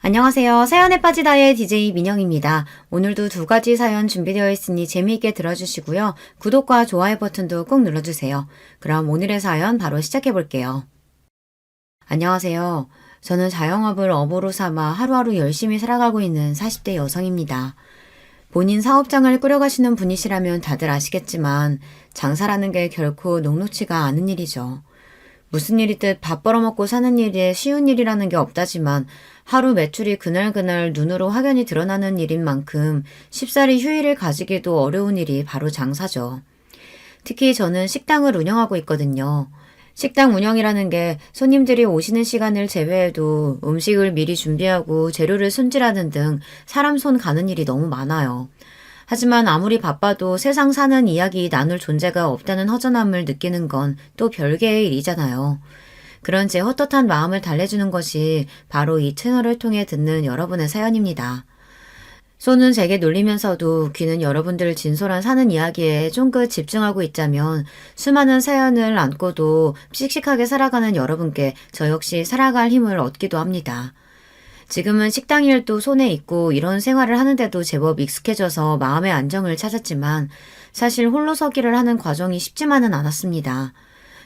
안녕하세요. 사연에 빠지다의 DJ 민영입니다. 오늘도 두 가지 사연 준비되어 있으니 재미있게 들어주시고요. 구독과 좋아요 버튼도 꼭 눌러주세요. 그럼 오늘의 사연 바로 시작해 볼게요. 안녕하세요. 저는 자영업을 업으로 삼아 하루하루 열심히 살아가고 있는 40대 여성입니다. 본인 사업장을 꾸려가시는 분이시라면 다들 아시겠지만 장사라는 게 결코 녹록지가 않은 일이죠. 무슨 일이든 밥 벌어먹고 사는 일에 쉬운 일이라는 게 없다지만 하루 매출이 그날그날 눈으로 확연히 드러나는 일인 만큼 쉽사리 휴일을 가지기도 어려운 일이 바로 장사죠. 특히 저는 식당을 운영하고 있거든요. 식당 운영이라는 게 손님들이 오시는 시간을 제외해도 음식을 미리 준비하고 재료를 손질하는 등 사람 손 가는 일이 너무 많아요. 하지만 아무리 바빠도 세상 사는 이야기 나눌 존재가 없다는 허전함을 느끼는 건 또 별개의 일이잖아요. 그런 제 헛헛한 마음을 달래주는 것이 바로 이 채널을 통해 듣는 여러분의 사연입니다. 손은 제게 놀리면서도 귀는 여러분들 진솔한 사는 이야기에 쫑긋 집중하고 있자면 수많은 사연을 안고도 씩씩하게 살아가는 여러분께 저 역시 살아갈 힘을 얻기도 합니다. 지금은 식당 일도 손에 있고 이런 생활을 하는데도 제법 익숙해져서 마음의 안정을 찾았지만 사실 홀로 서기를 하는 과정이 쉽지만은 않았습니다.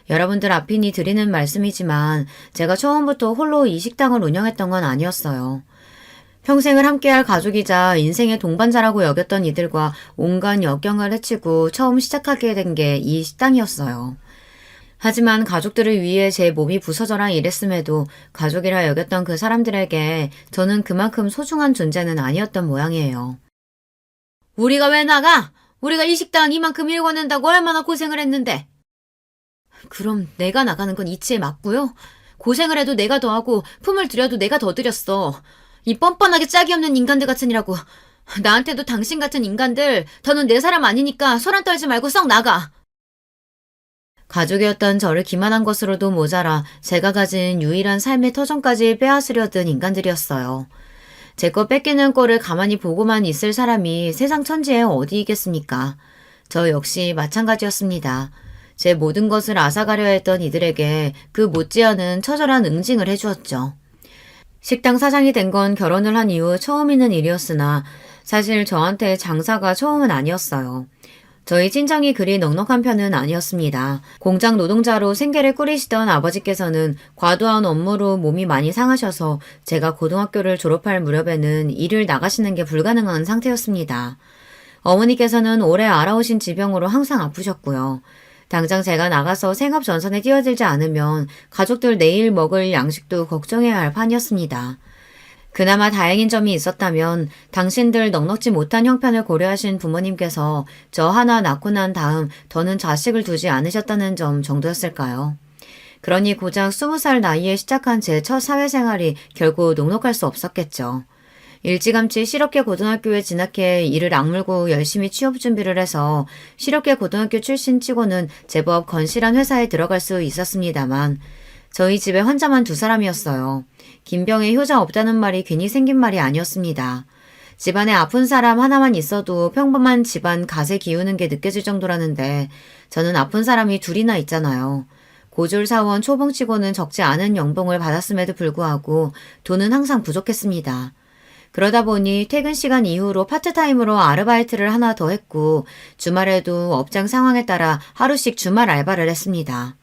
여러분들 앞이니 드리는 말씀이지만 제가 처음부터 홀로 이 식당을 운영했던 건 아니었어요. 평생을 함께할 가족이자 인생의 동반자라고 여겼던 이들과 온갖 역경을 헤치고 처음 시작하게 된 게 이 식당이었어요. 하지만 가족들을 위해 제 몸이 부서져라 이랬음에도 가족이라 여겼던 그 사람들에게 저는 그만큼 소중한 존재는 아니었던 모양이에요. 우리가 왜 나가? 우리가 이 식당 이만큼 일궈낸다고 얼마나 고생을 했는데. 그럼 내가 나가는 건 이치에 맞고요. 고생을 해도 내가 더 하고 품을 들여도 내가 더 들였어. 이 뻔뻔하게 짝이 없는 인간들 같으니라고. 나한테도 당신 같은 인간들 더는 내 사람 아니니까 소란 떨지 말고 썩 나가. 가족이었던 저를 기만한 것으로도 모자라 제가 가진 유일한 삶의 터전까지 빼앗으려던 인간들이었어요. 제 거 뺏기는 꼴을 가만히 보고만 있을 사람이 세상 천지에 어디 있겠습니까? 저 역시 마찬가지였습니다. 제 모든 것을 앗아가려 했던 이들에게 그 못지않은 처절한 응징을 해주었죠. 식당 사장이 된 건 결혼을 한 이후 처음 있는 일이었으나 사실 저한테 장사가 처음은 아니었어요. 저희 친정이 그리 넉넉한 편은 아니었습니다. 공장 노동자로 생계를 꾸리시던 아버지께서는 과도한 업무로 몸이 많이 상하셔서 제가 고등학교를 졸업할 무렵에는 일을 나가시는 게 불가능한 상태였습니다. 어머니께서는 오래 알아오신 지병으로 항상 아프셨고요. 당장 제가 나가서 생업 전선에 뛰어들지 않으면 가족들 내일 먹을 양식도 걱정해야 할 판이었습니다. 그나마 다행인 점이 있었다면 당신들 넉넉지 못한 형편을 고려하신 부모님께서 저 하나 낳고 난 다음 더는 자식을 두지 않으셨다는 점 정도였을까요? 그러니 고작 20살 나이에 시작한 제 첫 사회생활이 결국 녹록할 수 없었겠죠. 일찌감치 실업계 고등학교에 진학해 이를 악물고 열심히 취업 준비를 해서 실업계 고등학교 출신 치고는 제법 건실한 회사에 들어갈 수 있었습니다만 저희 집에 환자만 2사람이었어요. 김병에 효자 없다는 말이 괜히 생긴 말이 아니었습니다. 집안에 아픈 사람 하나만 있어도 평범한 집안 갓에 기우는 게 느껴질 정도라는데 저는 아픈 사람이 2이나 있잖아요. 고졸사원 초봉치고는 적지 않은 연봉을 받았음에도 불구하고 돈은 항상 부족했습니다. 그러다 보니 퇴근 시간 이후로 파트타임으로 아르바이트를 하나 더 했고 주말에도 업장 상황에 따라 하루씩 주말 알바를 했습니다.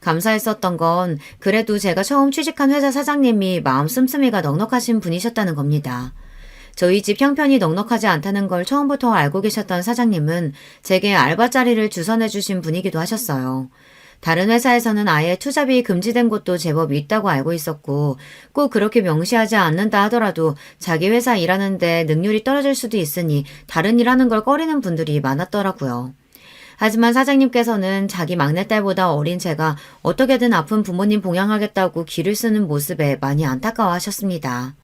감사했었던 건 그래도 제가 처음 취직한 회사 사장님이 마음 씀씀이가 넉넉하신 분이셨다는 겁니다. 저희 집 형편이 넉넉하지 않다는 걸 처음부터 알고 계셨던 사장님은 제게 알바 자리를 주선해 주신 분이기도 하셨어요. 다른 회사에서는 아예 투잡이 금지된 곳도 제법 있다고 알고 있었고 꼭 그렇게 명시하지 않는다 하더라도 자기 회사 일하는데 능률이 떨어질 수도 있으니 다른 일하는 걸 꺼리는 분들이 많았더라고요. 하지만 사장님께서는 자기 막내딸보다 어린 제가 어떻게든 아픈 부모님 봉양하겠다고 기를 쓰는 모습에 많이 안타까워하셨습니다.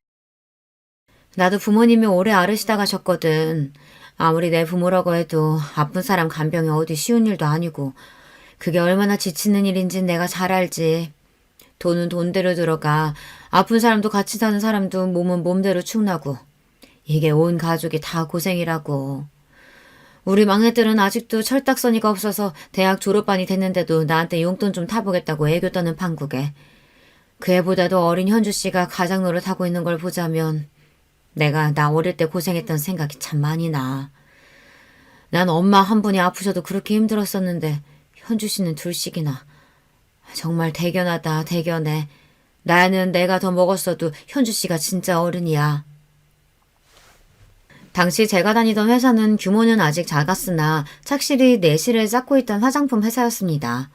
나도 부모님이 오래 앓으시다 가셨거든. 아무리 내 부모라고 해도 아픈 사람 간병이 어디 쉬운 일도 아니고 그게 얼마나 지치는 일인진 내가 잘 알지. 돈은 돈대로 들어가 아픈 사람도 같이 사는 사람도 몸은 몸대로 축나고 이게 온 가족이 다 고생이라고. 우리 막내들은 아직도 철딱서니가 없어서 대학 졸업반이 됐는데도 나한테 용돈 좀 타보겠다고 애교 떠는 판국에. 그 애보다도 어린 현주 씨가 가장 노릇하고 있는 걸 보자면 내가 나 어릴 때 고생했던 생각이 참 많이 나. 난 엄마 한 분이 아프셔도 그렇게 힘들었었는데 현주 씨는 둘씩이나. 정말 대견하다, 대견해. 나는 내가 더 먹었어도 현주 씨가 진짜 어른이야. 당시 제가 다니던 회사는 규모는 아직 작았으나 착실히 내실을 쌓고 있던 화장품 회사였습니다.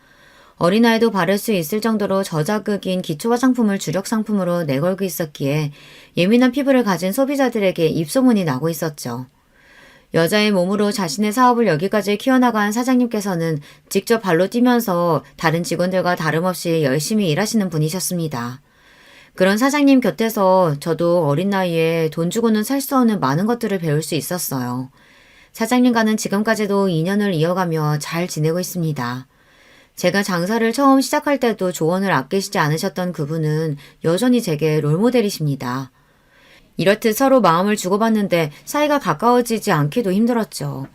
어린아이도 바를 수 있을 정도로 저자극인 기초 화장품을 주력 상품으로 내걸고 있었기에 예민한 피부를 가진 소비자들에게 입소문이 나고 있었죠. 여자의 몸으로 자신의 사업을 여기까지 키워나간 사장님께서는 직접 발로 뛰면서 다른 직원들과 다름없이 열심히 일하시는 분이셨습니다. 그런 사장님 곁에서 저도 어린 나이에 돈 주고는 살 수 없는 많은 것들을 배울 수 있었어요. 사장님과는 지금까지도 인연을 이어가며 잘 지내고 있습니다. 제가 장사를 처음 시작할 때도 조언을 아끼시지 않으셨던 그분은 여전히 제게 롤모델이십니다. 이렇듯 서로 마음을 주고받는데 사이가 가까워지지 않기도 힘들었죠.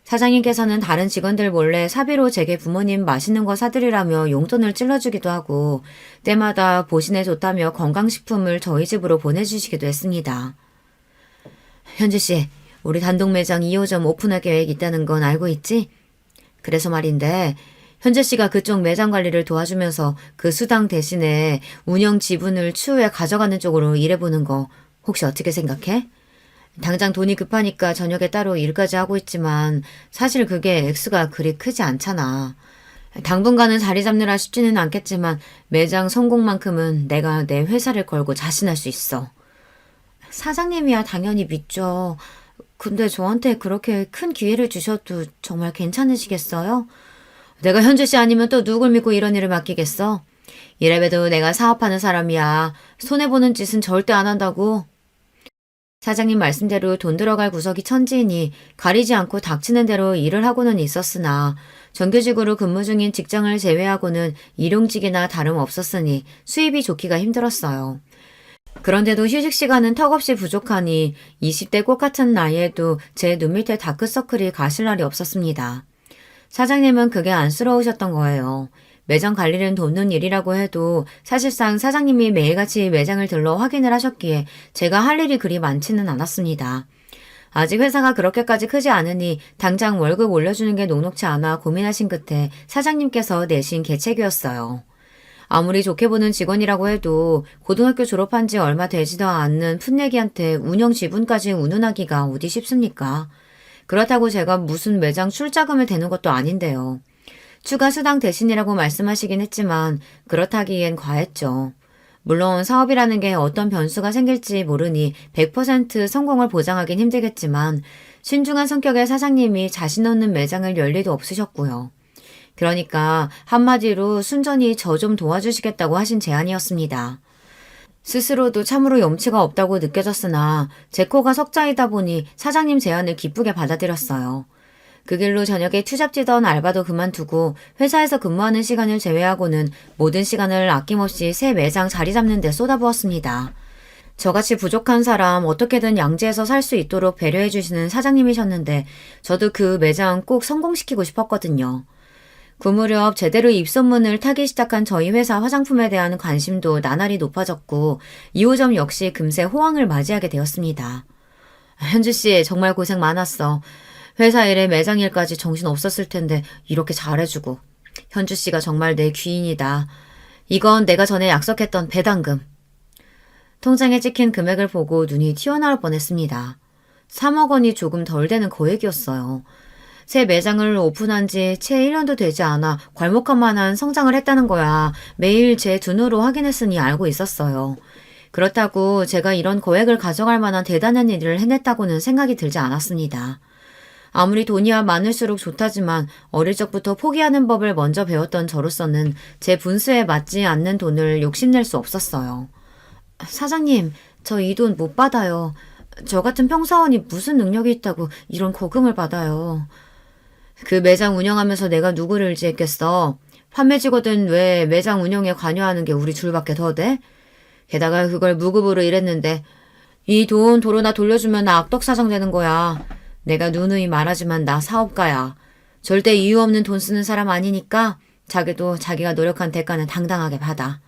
사장님께서는 다른 직원들 몰래 사비로 제게 부모님 맛있는 거 사드리라며 용돈을 찔러주기도 하고 때마다 보신에 좋다며 건강식품을 저희 집으로 보내주시기도 했습니다. 현주 씨, 우리 단독 매장 2호점 오픈할 계획 있다는 건 알고 있지? 그래서 말인데 현재 씨가 그쪽 매장 관리를 도와주면서 그 수당 대신에 운영 지분을 추후에 가져가는 쪽으로 일해보는 거 혹시 어떻게 생각해? 당장 돈이 급하니까 저녁에 따로 일까지 하고 있지만 사실 그게 액수가 그리 크지 않잖아. 당분간은 자리 잡느라 쉽지는 않겠지만 매장 성공만큼은 내가 내 회사를 걸고 자신할 수 있어. 사장님이야 당연히 믿죠. 근데 저한테 그렇게 큰 기회를 주셔도 정말 괜찮으시겠어요? 내가 현주 씨 아니면 또 누굴 믿고 이런 일을 맡기겠어? 이래봬도 내가 사업하는 사람이야. 손해보는 짓은 절대 안 한다고. 사장님 말씀대로 돈 들어갈 구석이 천지이니 가리지 않고 닥치는 대로 일을 하고는 있었으나 정규직으로 근무 중인 직장을 제외하고는 일용직이나 다름없었으니 수입이 좋기가 힘들었어요. 그런데도 휴식 시간은 턱없이 부족하니 20대 꽃 같은 나이에도 제 눈 밑에 다크서클이 가실 날이 없었습니다. 사장님은 그게 안쓰러우셨던 거예요. 매장 관리는 돕는 일이라고 해도 사실상 사장님이 매일같이 매장을 들러 확인을 하셨기에 제가 할 일이 그리 많지는 않았습니다. 아직 회사가 그렇게까지 크지 않으니 당장 월급 올려주는 게 녹록치 않아 고민하신 끝에 사장님께서 내신 계책이었어요. 아무리 좋게 보는 직원이라고 해도 고등학교 졸업한 지 얼마 되지도 않는 풋내기한테 운영 지분까지 운운하기가 어디 쉽습니까? 그렇다고 제가 무슨 매장 출자금을 대는 것도 아닌데요. 추가 수당 대신이라고 말씀하시긴 했지만 그렇다기엔 과했죠. 물론 사업이라는 게 어떤 변수가 생길지 모르니 100% 성공을 보장하긴 힘들겠지만 신중한 성격의 사장님이 자신 없는 매장을 열 리도 없으셨고요. 그러니까 한마디로 순전히 저 좀 도와주시겠다고 하신 제안이었습니다. 스스로도 참으로 염치가 없다고 느껴졌으나 제 코가 석자이다 보니 사장님 제안을 기쁘게 받아들였어요. 그 길로 저녁에 투잡지던 알바도 그만두고 회사에서 근무하는 시간을 제외하고는 모든 시간을 아낌없이 새 매장 자리 잡는 데 쏟아부었습니다. 저같이 부족한 사람 어떻게든 양지해서 살 수 있도록 배려해 주시는 사장님이셨는데 저도 그 매장 꼭 성공시키고 싶었거든요. 그 무렵 제대로 입소문을 타기 시작한 저희 회사 화장품에 대한 관심도 나날이 높아졌고 2호점 역시 금세 호황을 맞이하게 되었습니다. 현주 씨 정말 고생 많았어. 회사 일에 매장 일까지 정신 없었을 텐데 이렇게 잘해주고. 현주 씨가 정말 내 귀인이다. 이건 내가 전에 약속했던 배당금. 통장에 찍힌 금액을 보고 눈이 튀어나올 뻔했습니다. 3억 원이 조금 덜 되는 거액이었어요. 새 매장을 오픈한 지 채 1년도 되지 않아 괄목할 만한 성장을 했다는 거야. 매일 제 두 눈으로 확인했으니 알고 있었어요. 그렇다고 제가 이런 거액을 가져갈 만한 대단한 일을 해냈다고는 생각이 들지 않았습니다. 아무리 돈이야 많을수록 좋다지만 어릴 적부터 포기하는 법을 먼저 배웠던 저로서는 제 분수에 맞지 않는 돈을 욕심낼 수 없었어요. 사장님, 저 이 돈 못 받아요. 저 같은 평사원이 무슨 능력이 있다고 이런 거금을 받아요. 그 매장 운영하면서 내가 누구를 의지했겠어. 판매직거든 왜 매장 운영에 관여하는 게 우리 둘밖에 더 돼? 게다가 그걸 무급으로 일했는데 이 돈 도로나 돌려주면 나 악덕사장 되는 거야. 내가 누누이 말하지만 나 사업가야. 절대 이유 없는 돈 쓰는 사람 아니니까 자기도 자기가 노력한 대가는 당당하게 받아.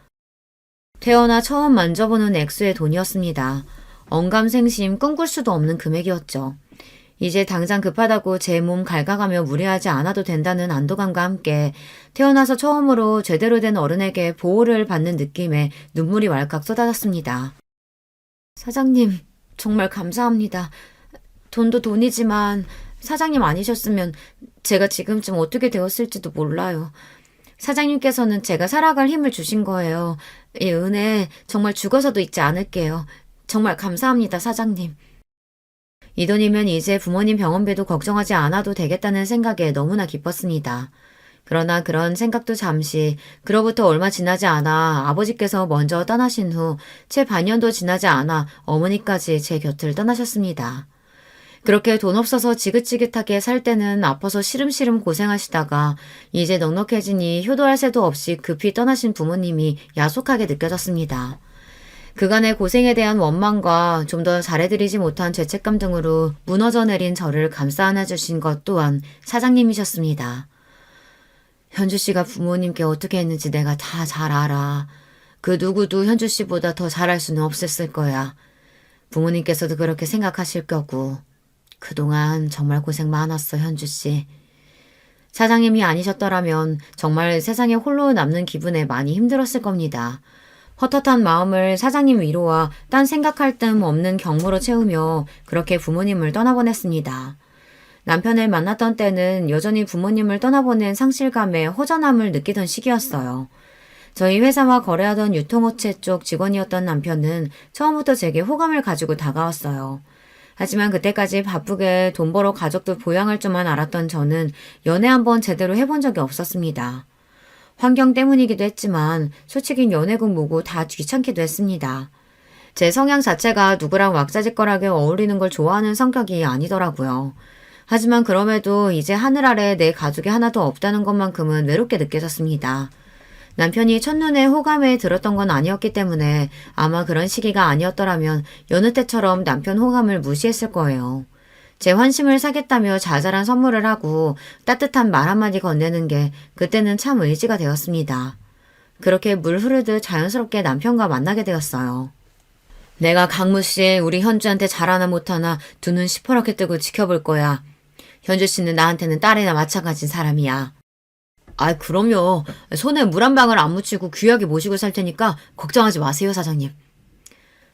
태어나 처음 만져보는 액수의 돈이었습니다. 언감생심 꿈꿀 수도 없는 금액이었죠. 이제 당장 급하다고 제 몸 갉아가며 무리하지 않아도 된다는 안도감과 함께 태어나서 처음으로 제대로 된 어른에게 보호를 받는 느낌에 눈물이 왈칵 쏟아졌습니다. 사장님, 정말 감사합니다. 돈도 돈이지만 사장님 아니셨으면 제가 지금쯤 어떻게 되었을지도 몰라요. 사장님께서는 제가 살아갈 힘을 주신 거예요. 이 은혜 정말 죽어서도 잊지 않을게요. 정말 감사합니다, 사장님. 이 돈이면 이제 부모님 병원비도 걱정하지 않아도 되겠다는 생각에 너무나 기뻤습니다. 그러나 그런 생각도 잠시, 그로부터 얼마 지나지 않아 아버지께서 먼저 떠나신 후 채 반년도 지나지 않아 어머니까지 제 곁을 떠나셨습니다. 그렇게 돈 없어서 지긋지긋하게 살 때는 아파서 시름시름 고생하시다가 이제 넉넉해지니 효도할 새도 없이 급히 떠나신 부모님이 야속하게 느껴졌습니다. 그간의 고생에 대한 원망과 좀 더 잘해드리지 못한 죄책감 등으로 무너져 내린 저를 감싸 안아주신 것 또한 사장님이셨습니다. 현주 씨가 부모님께 어떻게 했는지 내가 다 잘 알아. 그 누구도 현주 씨보다 더 잘할 수는 없었을 거야. 부모님께서도 그렇게 생각하실 거고. 그동안 정말 고생 많았어, 현주 씨. 사장님이 아니셨더라면 정말 세상에 홀로 남는 기분에 많이 힘들었을 겁니다. 헛헛한 마음을 사장님 위로와 딴 생각할 틈 없는 경무로 채우며 그렇게 부모님을 떠나보냈습니다. 남편을 만났던 때는 여전히 부모님을 떠나보낸 상실감에 허전함을 느끼던 시기였어요. 저희 회사와 거래하던 유통업체 쪽 직원이었던 남편은 처음부터 제게 호감을 가지고 다가왔어요. 하지만 그때까지 바쁘게 돈 벌어 가족들 보양할 줄만 알았던 저는 연애 한번 제대로 해본 적이 없었습니다. 환경 때문이기도 했지만 솔직히 연애고 뭐고 다 귀찮기도 했습니다. 제 성향 자체가 누구랑 왁자지껄하게 어울리는 걸 좋아하는 성격이 아니더라고요. 하지만 그럼에도 이제 하늘 아래 내 가족이 하나도 없다는 것만큼은 외롭게 느껴졌습니다. 남편이 첫눈에 호감에 들었던 건 아니었기 때문에 아마 그런 시기가 아니었더라면 여느 때처럼 남편 호감을 무시했을 거예요. 제 환심을 사겠다며 자잘한 선물을 하고 따뜻한 말 한마디 건네는 게 그때는 참 의지가 되었습니다. 그렇게 물 흐르듯 자연스럽게 남편과 만나게 되었어요. 내가 강무씨 우리 현주한테 잘하나 못하나 두 눈 시퍼렇게 뜨고 지켜볼 거야. 현주씨는 나한테는 딸이나 마찬가지인 사람이야. 아, 그럼요. 손에 물 한 방울 안 묻히고 귀하게 모시고 살 테니까 걱정하지 마세요, 사장님.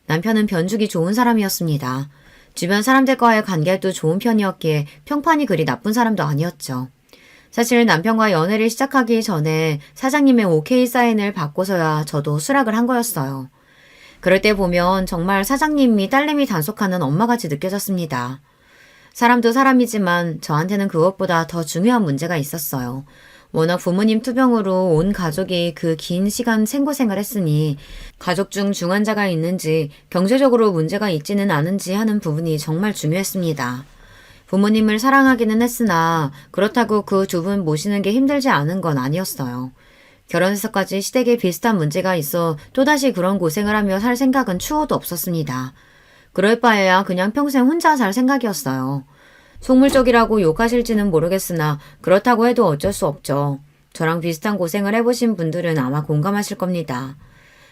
남편은 변죽이 좋은 사람이었습니다. 주변 사람들과의 관계도 좋은 편이었기에 평판이 그리 나쁜 사람도 아니었죠. 사실 남편과 연애를 시작하기 전에 사장님의 오케이 사인을 받고서야 저도 수락을 한 거였어요. 그럴 때 보면 정말 사장님이 딸내미 단속하는 엄마같이 느껴졌습니다. 사람도 사람이지만 저한테는 그것보다 더 중요한 문제가 있었어요. 워낙 부모님 투병으로 온 가족이 그 긴 시간 생고생을 했으니 가족 중 중환자가 있는지 경제적으로 문제가 있지는 않은지 하는 부분이 정말 중요했습니다. 부모님을 사랑하기는 했으나 그렇다고 그 두 분 모시는 게 힘들지 않은 건 아니었어요. 결혼해서까지 시댁에 비슷한 문제가 있어 또다시 그런 고생을 하며 살 생각은 추호도 없었습니다. 그럴 바에야 그냥 평생 혼자 살 생각이었어요. 속물적이라고 욕하실지는 모르겠으나 그렇다고 해도 어쩔 수 없죠. 저랑 비슷한 고생을 해보신 분들은 아마 공감하실 겁니다.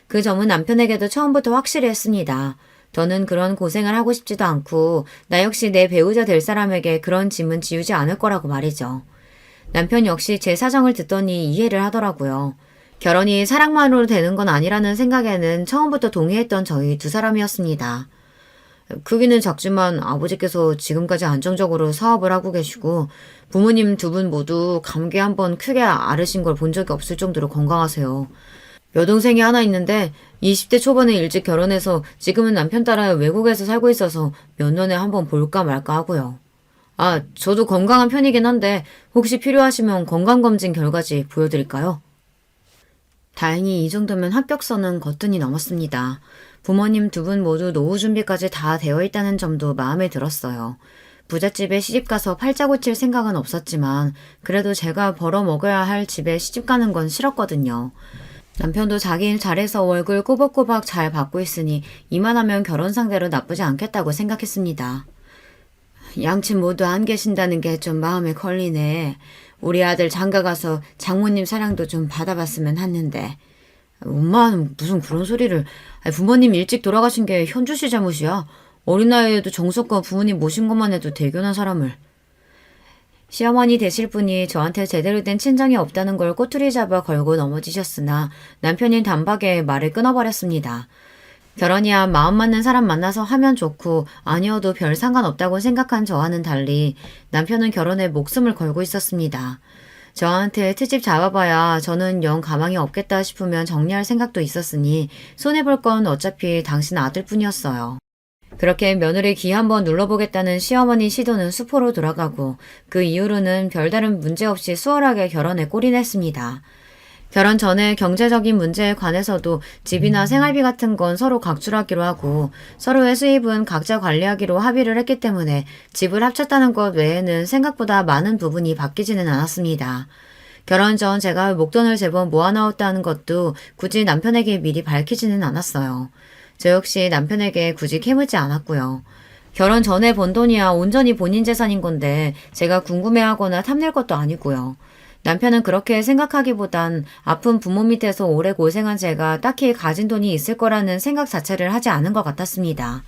그 점은 남편에게도 처음부터 확실히 했습니다. 저는 그런 고생을 하고 싶지도 않고 나 역시 내 배우자 될 사람에게 그런 짐은 지우지 않을 거라고 말이죠. 남편 역시 제 사정을 듣더니 이해를 하더라고요. 결혼이 사랑만으로 되는 건 아니라는 생각에는 처음부터 동의했던 저희 두 사람이었습니다. 크기는 작지만 아버지께서 지금까지 안정적으로 사업을 하고 계시고 부모님 두 분 모두 감기 한번 크게 앓으신 걸 본 적이 없을 정도로 건강하세요. 여동생이 하나 있는데 20대 초반에 일찍 결혼해서 지금은 남편 따라 외국에서 살고 있어서 몇 년에 한번 볼까 말까 하고요. 아, 저도 건강한 편이긴 한데 혹시 필요하시면 건강검진 결과지 보여드릴까요? 다행히 이 정도면 합격선은 거뜬히 넘었습니다. 부모님 두 분 모두 노후 준비까지 다 되어 있다는 점도 마음에 들었어요. 부잣집에 시집가서 팔자 고칠 생각은 없었지만 그래도 제가 벌어 먹어야 할 집에 시집가는 건 싫었거든요. 남편도 자기 일 잘해서 월급 꼬박꼬박 잘 받고 있으니 이만하면 결혼 상대로 나쁘지 않겠다고 생각했습니다. 양친 모두 안 계신다는 게 좀 마음에 걸리네. 우리 아들 장가 가서 장모님 사랑도 좀 받아봤으면 했는데. 엄마는 무슨 그런 소리를. 부모님 일찍 돌아가신 게 현주 씨 잘못이야. 어린 나이에도 정성껏 부모님 모신 것만 해도 대견한 사람을. 시어머니 되실 분이 저한테 제대로 된 친정이 없다는 걸 꼬투리 잡아 걸고 넘어지셨으나 남편인 단박에 말을 끊어버렸습니다. 결혼이야 마음 맞는 사람 만나서 하면 좋고 아니어도 별 상관없다고 생각한 저와는 달리 남편은 결혼에 목숨을 걸고 있었습니다. 저한테 트집 잡아봐야 저는 영 가망이 없겠다 싶으면 정리할 생각도 있었으니 손해볼 건 어차피 당신 아들뿐이었어요. 그렇게 며느리 귀 한번 눌러보겠다는 시어머니 시도는 수포로 돌아가고 그 이후로는 별다른 문제 없이 수월하게 결혼에 골인했습니다. 결혼 전에 경제적인 문제에 관해서도 집이나 생활비 같은 건 서로 각출하기로 하고 서로의 수입은 각자 관리하기로 합의를 했기 때문에 집을 합쳤다는 것 외에는 생각보다 많은 부분이 바뀌지는 않았습니다. 결혼 전 제가 목돈을 제법 모아놓았다는 것도 굳이 남편에게 미리 밝히지는 않았어요. 저 역시 남편에게 굳이 캐묻지 않았고요. 결혼 전에 번 돈이야 온전히 본인 재산인 건데 제가 궁금해하거나 탐낼 것도 아니고요. 남편은 그렇게 생각하기보단 아픈 부모 밑에서 오래 고생한 제가 딱히 가진 돈이 있을 거라는 생각 자체를 하지 않은 것 같았습니다.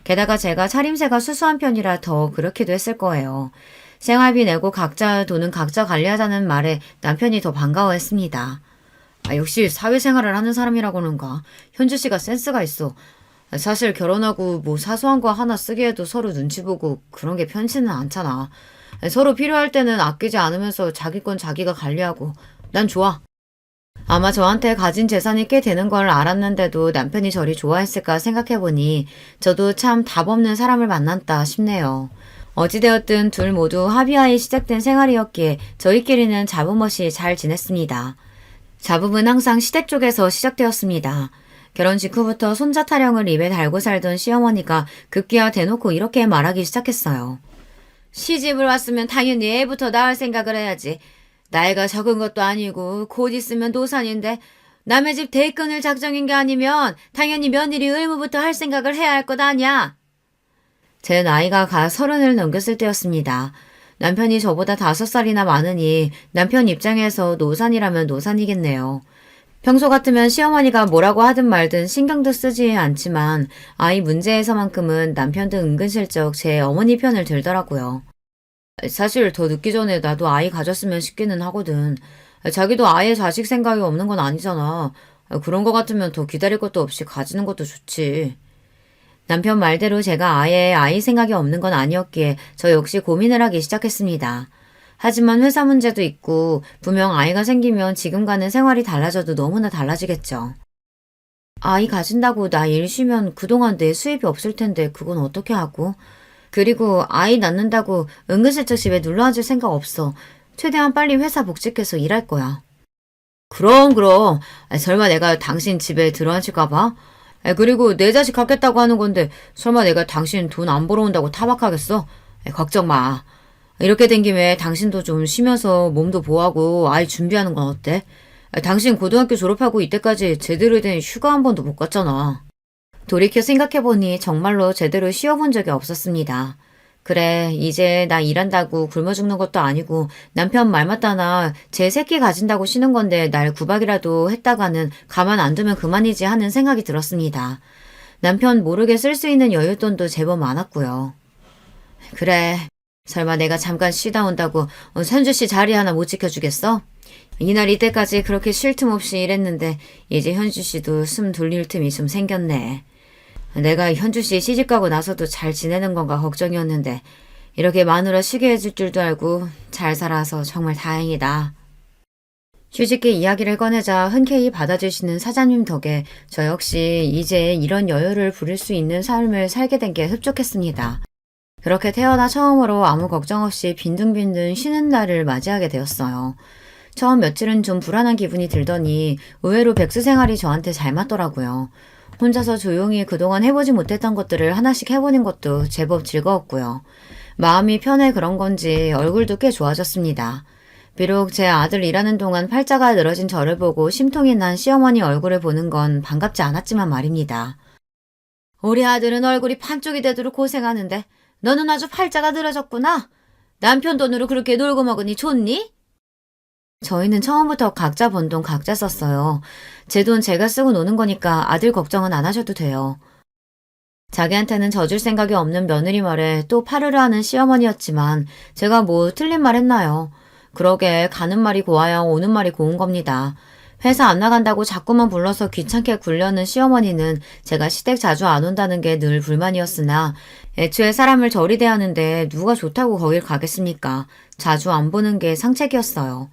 게다가 제가 차림새가 수수한 편이라 더 그렇기도 했을 거예요. 생활비 내고 각자 돈은 각자 관리하자는 말에 남편이 더 반가워했습니다. 역시 사회생활을 하는 사람이라고는가. 현주 씨가 센스가 있어. 사실 결혼하고 뭐 사소한 거 하나 쓰게 해도 서로 눈치 보고 그런 게 편치는 않잖아. 서로 필요할 때는 아끼지 않으면서 자기 건 자기가 관리하고 난 좋아. 아마 저한테 가진 재산이 꽤 되는 걸 알았는데도 남편이 저리 좋아했을까 생각해보니 저도 참 답 없는 사람을 만났다 싶네요. 어찌되었든 둘 모두 합의하에 시작된 생활이었기에 저희끼리는 잡음없이 잘 지냈습니다. 잡음은 항상 시댁 쪽에서 시작되었습니다. 결혼 직후부터 손자 타령을 입에 달고 살던 시어머니가 급기야 대놓고 이렇게 말하기 시작했어요. 시집을 왔으면 당연히 애부터 낳을 생각을 해야지. 나이가 적은 것도 아니고 곧 있으면 노산인데 남의 집 대끈을 작정인 게 아니면 당연히 며느리 의무부터 할 생각을 해야 할 것 아니야. 제 나이가 가 30을 넘겼을 때였습니다. 남편이 저보다 5살이나 많으니 남편 입장에서 노산이라면 노산이겠네요. 평소 같으면 시어머니가 뭐라고 하든 말든 신경도 쓰지 않지만 아이 문제에서만큼은 남편도 은근슬쩍 제 어머니 편을 들더라고요. 사실 더 늦기 전에 나도 아이 가졌으면 싶기는 하거든. 자기도 아예 자식 생각이 없는 건 아니잖아. 그런 거 같으면 더 기다릴 것도 없이 가지는 것도 좋지. 남편 말대로 제가 아예 아이 생각이 없는 건 아니었기에 저 역시 고민을 하기 시작했습니다. 하지만 회사 문제도 있고 분명 아이가 생기면 지금과는 생활이 달라져도 너무나 달라지겠죠. 아이 가진다고 나 일 쉬면 그동안 내 수입이 없을 텐데 그건 어떻게 하고? 그리고 아이 낳는다고 은근슬쩍 집에 눌러앉을 생각 없어. 최대한 빨리 회사 복직해서 일할 거야. 그럼. 설마 내가 당신 집에 들어앉힐까 봐? 그리고 내 자식 갖겠다고 하는 건데 설마 내가 당신 돈 안 벌어온다고 타박하겠어? 걱정 마. 이렇게 된 김에 당신도 좀 쉬면서 몸도 보호하고 아이 준비하는 건 어때? 당신 고등학교 졸업하고 이때까지 제대로 된 휴가 한 번도 못 갔잖아. 돌이켜 생각해보니 정말로 제대로 쉬어본 적이 없었습니다. 그래, 이제 나 일한다고 굶어 죽는 것도 아니고 남편 말 맞다나 제 새끼 가진다고 쉬는 건데 날 구박이라도 했다가는 가만 안 두면 그만이지 하는 생각이 들었습니다. 남편 모르게 쓸 수 있는 여윳돈도 제법 많았고요. 그래, 설마 내가 잠깐 쉬다 온다고 선주 씨 자리 하나 못 지켜주겠어? 이날 이때까지 그렇게 쉴 틈 없이 일했는데 이제 현주 씨도 숨 돌릴 틈이 좀 생겼네. 내가 현주 씨 시집가고 나서도 잘 지내는 건가 걱정이었는데 이렇게 마누라 쉬게 해줄 줄도 알고 잘 살아서 정말 다행이다. 휴직기 이야기를 꺼내자 흔쾌히 받아주시는 사장님 덕에 저 역시 이제 이런 여유를 부릴 수 있는 삶을 살게 된 게 흡족했습니다. 그렇게 태어나 처음으로 아무 걱정 없이 빈둥빈둥 쉬는 날을 맞이하게 되었어요. 처음 며칠은 좀 불안한 기분이 들더니 의외로 백수 생활이 저한테 잘 맞더라고요. 혼자서 조용히 그동안 해보지 못했던 것들을 하나씩 해보는 것도 제법 즐거웠고요. 마음이 편해 그런 건지 얼굴도 꽤 좋아졌습니다. 비록 제 아들 일하는 동안 팔자가 늘어진 저를 보고 심통이 난 시어머니 얼굴을 보는 건 반갑지 않았지만 말입니다. 우리 아들은 얼굴이 반쪽이 되도록 고생하는데 너는 아주 팔자가 늘어졌구나. 남편 돈으로 그렇게 놀고 먹으니 좋니? 저희는 처음부터 각자 번 돈 각자 썼어요. 제 돈 제가 쓰고 노는 거니까 아들 걱정은 안 하셔도 돼요. 자기한테는 져줄 생각이 없는 며느리 말에 또 파르르 하는 시어머니였지만 제가 뭐 틀린 말 했나요? 그러게 가는 말이 고와야 오는 말이 고운 겁니다. 회사 안 나간다고 자꾸만 불러서 귀찮게 굴려는 시어머니는 제가 시댁 자주 안 온다는 게 늘 불만이었으나 애초에 사람을 저리 대하는데 누가 좋다고 거길 가겠습니까? 자주 안 보는 게 상책이었어요.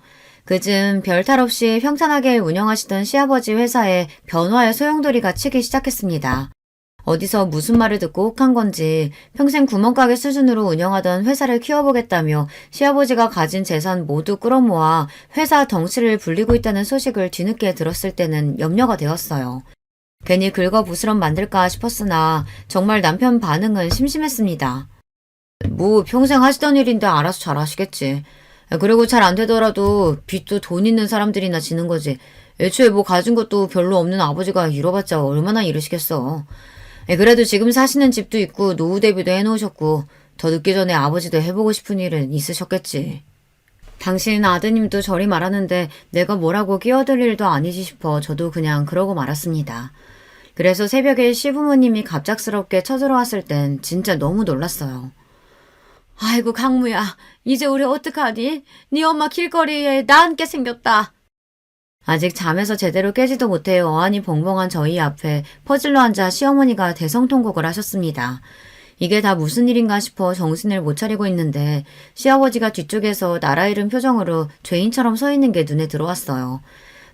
그즘 별탈 없이 평탄하게 운영하시던 시아버지 회사에 변화의 소용돌이가 치기 시작했습니다. 어디서 무슨 말을 듣고 혹한 건지 평생 구멍가게 수준으로 운영하던 회사를 키워보겠다며 시아버지가 가진 재산 모두 끌어모아 회사 덩치를 불리고 있다는 소식을 뒤늦게 들었을 때는 염려가 되었어요. 괜히 긁어부스럼 만들까 싶었으나 정말 남편 반응은 심심했습니다. 뭐 평생 하시던 일인데 알아서 잘 하시겠지. 그리고 잘 안 되더라도 빚도 돈 있는 사람들이나 지는 거지. 애초에 뭐 가진 것도 별로 없는 아버지가 잃어봤자 얼마나 잃으시겠어. 그래도 지금 사시는 집도 있고 노후 대비도 해놓으셨고 더 늦기 전에 아버지도 해보고 싶은 일은 있으셨겠지. 당신 아드님도 저리 말하는데 내가 뭐라고 끼어들 일도 아니지 싶어 저도 그냥 그러고 말았습니다. 그래서 새벽에 시부모님이 갑작스럽게 쳐들어왔을 땐 진짜 너무 놀랐어요. 아이고 강무야, 이제 우리 어떡하니? 네 엄마 길거리에 나 앉게 생겼다. 아직 잠에서 제대로 깨지도 못해 어안이 벙벙한 저희 앞에 퍼질러 앉아 시어머니가 대성통곡을 하셨습니다. 이게 다 무슨 일인가 싶어 정신을 못 차리고 있는데 시아버지가 뒤쪽에서 나라 잃은 표정으로 죄인처럼 서 있는 게 눈에 들어왔어요.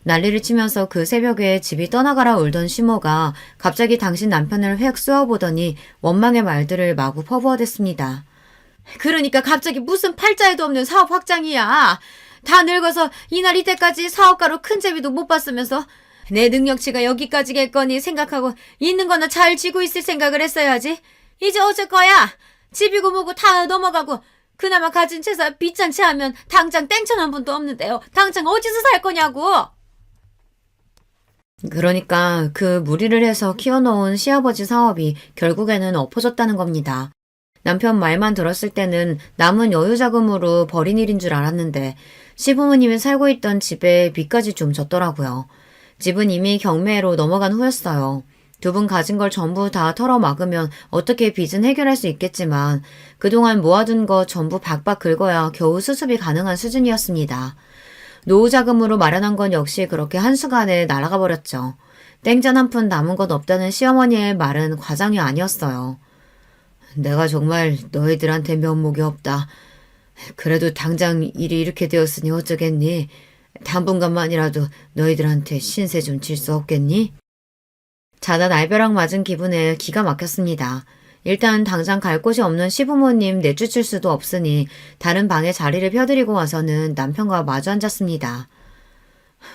난리를 치면서 그 새벽에 집이 떠나가라 울던 시모가 갑자기 당신 남편을 획 쏘아보더니 원망의 말들을 마구 퍼부어댔습니다. 그러니까 갑자기 무슨 팔자에도 없는 사업 확장이야. 다 늙어서 이날 이때까지 사업가로 큰 재미도 못 봤으면서 내 능력치가 여기까지겠거니 생각하고 있는 거나 잘 쥐고 있을 생각을 했어야지. 이제 어쩔 거야. 집이고 뭐고 다 넘어가고 그나마 가진 재산 빚잔치 하면 당장 땡천 한 번도 없는데요. 당장 어디서 살 거냐고. 그러니까 그 무리를 해서 키워놓은 시아버지 사업이 결국에는 엎어졌다는 겁니다. 남편 말만 들었을 때는 남은 여유 자금으로 벌인 일인 줄 알았는데 시부모님이 살고 있던 집에 빚까지 좀 졌더라고요. 집은 이미 경매로 넘어간 후였어요. 두 분 가진 걸 전부 다 털어막으면 어떻게 빚은 해결할 수 있겠지만 그동안 모아둔 거 전부 박박 긁어야 겨우 수습이 가능한 수준이었습니다. 노후 자금으로 마련한 건 역시 그렇게 한순간에 날아가 버렸죠. 땡전 한 푼 남은 것 없다는 시어머니의 말은 과장이 아니었어요. 내가 정말 너희들한테 면목이 없다. 그래도 당장 일이 이렇게 되었으니 어쩌겠니? 당분간만이라도 너희들한테 신세 좀 질 수 없겠니? 자다 날벼락 맞은 기분에 기가 막혔습니다. 일단 당장 갈 곳이 없는 시부모님 내쫓을 수도 없으니 다른 방에 자리를 펴드리고 와서는 남편과 마주 앉았습니다.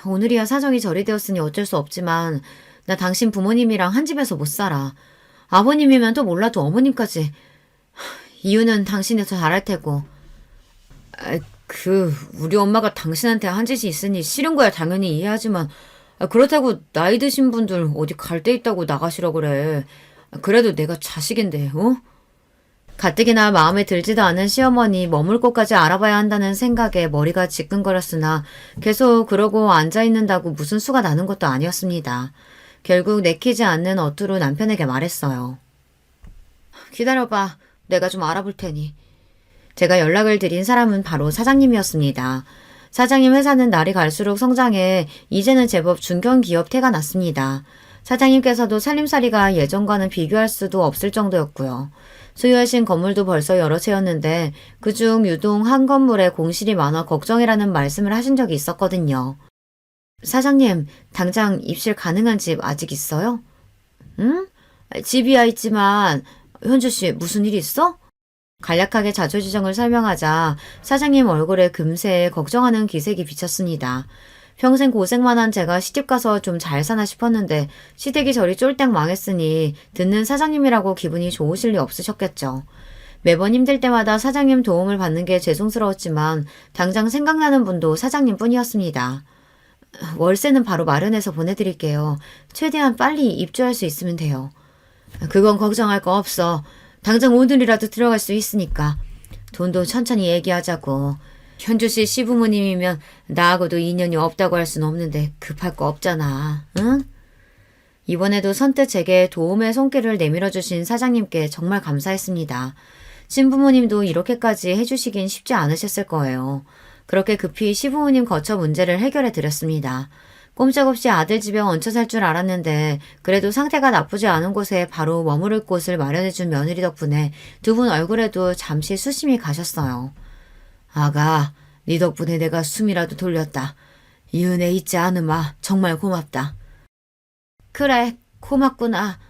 오늘이야 사정이 저리 되었으니 어쩔 수 없지만 나 당신 부모님이랑 한 집에서 못 살아. 아버님이면 또 몰라도 어머님까지. 이유는 당신이 더 잘할 테고. 우리 엄마가 당신한테 한 짓이 있으니 싫은 거야 당연히 이해하지만 그렇다고 나이 드신 분들 어디 갈 데 있다고 나가시라 그래. 그래도 내가 자식인데, 어? 가뜩이나 마음에 들지도 않은 시어머니 머물 곳까지 알아봐야 한다는 생각에 머리가 지끈거렸으나 계속 그러고 앉아있는다고 무슨 수가 나는 것도 아니었습니다. 결국 내키지 않는 어투로 남편에게 말했어요. 기다려봐. 내가 좀 알아볼 테니. 제가 연락을 드린 사람은 바로 사장님이었습니다. 사장님 회사는 날이 갈수록 성장해 이제는 제법 중견기업 태가 났습니다. 사장님께서도 살림살이가 예전과는 비교할 수도 없을 정도였고요. 소유하신 건물도 벌써 여러 채였는데 그중 유동 한 건물에 공실이 많아 걱정이라는 말씀을 하신 적이 있었거든요. 사장님, 당장 입실 가능한 집 아직 있어요? 응? 집이야 있지만 현주 씨 무슨 일 있어? 간략하게 자초지정을 설명하자 사장님 얼굴에 금세 걱정하는 기색이 비쳤습니다. 평생 고생만 한 제가 시집가서 좀 잘 사나 싶었는데 시댁이 저리 쫄딱 망했으니 듣는 사장님이라고 기분이 좋으실 리 없으셨겠죠. 매번 힘들 때마다 사장님 도움을 받는 게 죄송스러웠지만 당장 생각나는 분도 사장님 뿐이었습니다. 월세는 바로 마련해서 보내드릴게요. 최대한 빨리 입주할 수 있으면 돼요. 그건 걱정할 거 없어. 당장 오늘이라도 들어갈 수 있으니까. 돈도 천천히 얘기하자고. 현주 씨 시부모님이면 나하고도 인연이 없다고 할 순 없는데 급할 거 없잖아. 응? 이번에도 선뜻 제게 도움의 손길을 내밀어 주신 사장님께 정말 감사했습니다. 신부모님도 이렇게까지 해주시긴 쉽지 않으셨을 거예요. 그렇게 급히 시부모님 거처 문제를 해결해 드렸습니다. 꼼짝없이 아들 집에 얹혀 살 줄 알았는데 그래도 상태가 나쁘지 않은 곳에 바로 머무를 곳을 마련해준 며느리 덕분에 두 분 얼굴에도 잠시 수심이 가셨어요. 아가, 네 덕분에 내가 숨이라도 돌렸다. 이 은혜 잊지 않으마. 정말 고맙다. 그래, 고맙구나.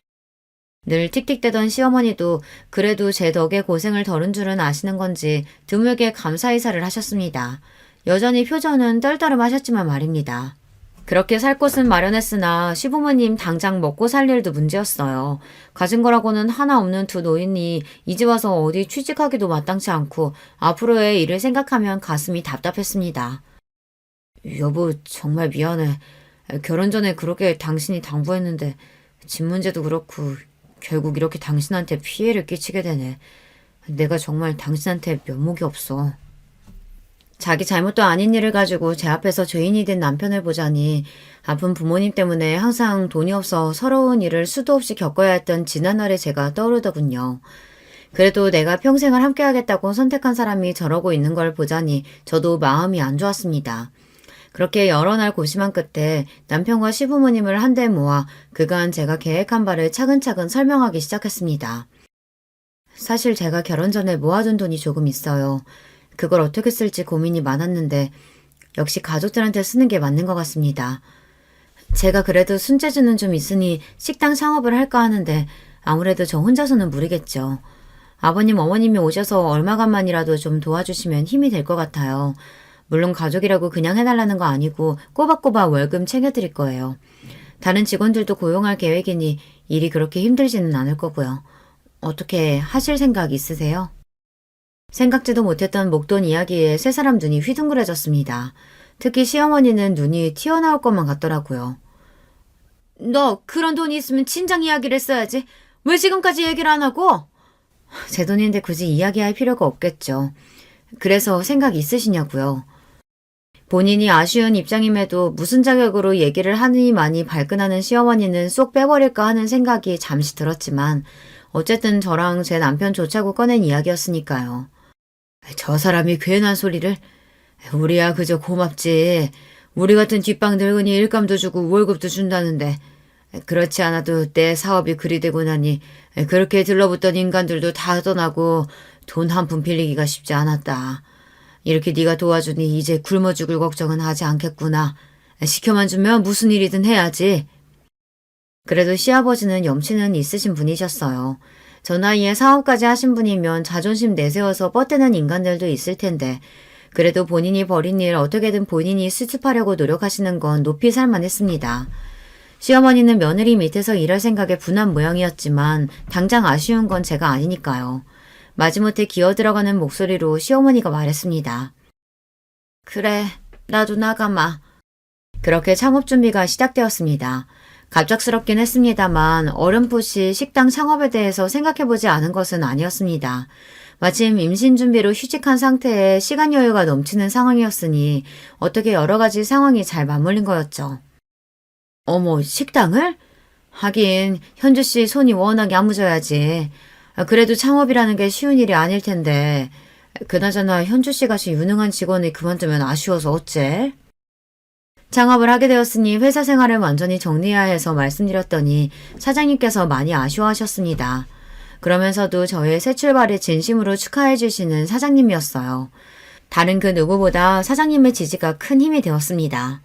늘 틱틱대던 시어머니도 그래도 제 덕에 고생을 덜은 줄은 아시는 건지 드물게 감사 인사를 하셨습니다. 여전히 표정은 떨떠름하셨지만 말입니다. 그렇게 살 곳은 마련했으나 시부모님 당장 먹고 살 일도 문제였어요. 가진 거라고는 하나 없는 두 노인이 이제 와서 어디 취직하기도 마땅치 않고 앞으로의 일을 생각하면 가슴이 답답했습니다. 여보, 정말 미안해. 결혼 전에 그렇게 당신이 당부했는데 집 문제도 그렇고 결국 이렇게 당신한테 피해를 끼치게 되네. 내가 정말 당신한테 면목이 없어. 자기 잘못도 아닌 일을 가지고 제 앞에서 죄인이 된 남편을 보자니 아픈 부모님 때문에 항상 돈이 없어 서러운 일을 수도 없이 겪어야 했던 지난날의 제가 떠오르더군요. 그래도 내가 평생을 함께하겠다고 선택한 사람이 저러고 있는 걸 보자니 저도 마음이 안 좋았습니다. 그렇게 여러 날 고심한 끝에 남편과 시부모님을 한데 모아 그간 제가 계획한 바를 차근차근 설명하기 시작했습니다. 사실 제가 결혼 전에 모아둔 돈이 조금 있어요. 그걸 어떻게 쓸지 고민이 많았는데 역시 가족들한테 쓰는 게 맞는 것 같습니다. 제가 그래도 손재주는 좀 있으니 식당 창업을 할까 하는데 아무래도 저 혼자서는 무리겠죠. 아버님, 어머님이 오셔서 얼마간만이라도 좀 도와주시면 힘이 될 것 같아요. 물론 가족이라고 그냥 해달라는 거 아니고 꼬박꼬박 월급 챙겨드릴 거예요. 다른 직원들도 고용할 계획이니 일이 그렇게 힘들지는 않을 거고요. 어떻게 하실 생각 있으세요? 생각지도 못했던 목돈 이야기에 세 사람 눈이 휘둥그레졌습니다. 특히 시어머니는 눈이 튀어나올 것만 같더라고요. 너 그런 돈이 있으면 친정 이야기를 써야지. 왜 지금까지 얘기를 안 하고? 제 돈인데 굳이 이야기할 필요가 없겠죠. 그래서 생각 있으시냐고요. 본인이 아쉬운 입장임에도 무슨 자격으로 얘기를 하느니만이 발끈하는 시어머니는 쏙 빼버릴까 하는 생각이 잠시 들었지만 어쨌든 저랑 제 남편 좋자고 꺼낸 이야기였으니까요. 저 사람이 괜한 소리를. 우리야 그저 고맙지. 우리 같은 뒷방 늙은이 일감도 주고 월급도 준다는데 그렇지 않아도 내 사업이 그리 되고 나니 그렇게 들러붙던 인간들도 다 떠나고 돈 한 푼 빌리기가 쉽지 않았다. 이렇게 네가 도와주니 이제 굶어 죽을 걱정은 하지 않겠구나. 시켜만 주면 무슨 일이든 해야지. 그래도 시아버지는 염치는 있으신 분이셨어요. 저 나이에 사업까지 하신 분이면 자존심 내세워서 뻗대는 인간들도 있을 텐데 그래도 본인이 벌인 일 어떻게든 본인이 수습하려고 노력하시는 건 높이 살만했습니다. 시어머니는 며느리 밑에서 일할 생각에 분한 모양이었지만 당장 아쉬운 건 제가 아니니까요. 마지못해 기어들어가는 목소리로 시어머니가 말했습니다. 그래, 나도 나가마. 그렇게 창업 준비가 시작되었습니다. 갑작스럽긴 했습니다만 어렴풋이 식당 창업에 대해서 생각해보지 않은 것은 아니었습니다. 마침 임신 준비로 휴직한 상태에 시간 여유가 넘치는 상황이었으니 어떻게 여러 가지 상황이 잘 맞물린 거였죠. 어머, 식당을? 하긴 현주 씨 손이 워낙 야무져야지. 그래도 창업이라는 게 쉬운 일이 아닐 텐데 그나저나 현주 씨 같이 유능한 직원이 그만두면 아쉬워서 어째? 창업을 하게 되었으니 회사 생활을 완전히 정리해야 해서 말씀드렸더니 사장님께서 많이 아쉬워하셨습니다. 그러면서도 저의 새 출발을 진심으로 축하해 주시는 사장님이었어요. 다른 그 누구보다 사장님의 지지가 큰 힘이 되었습니다.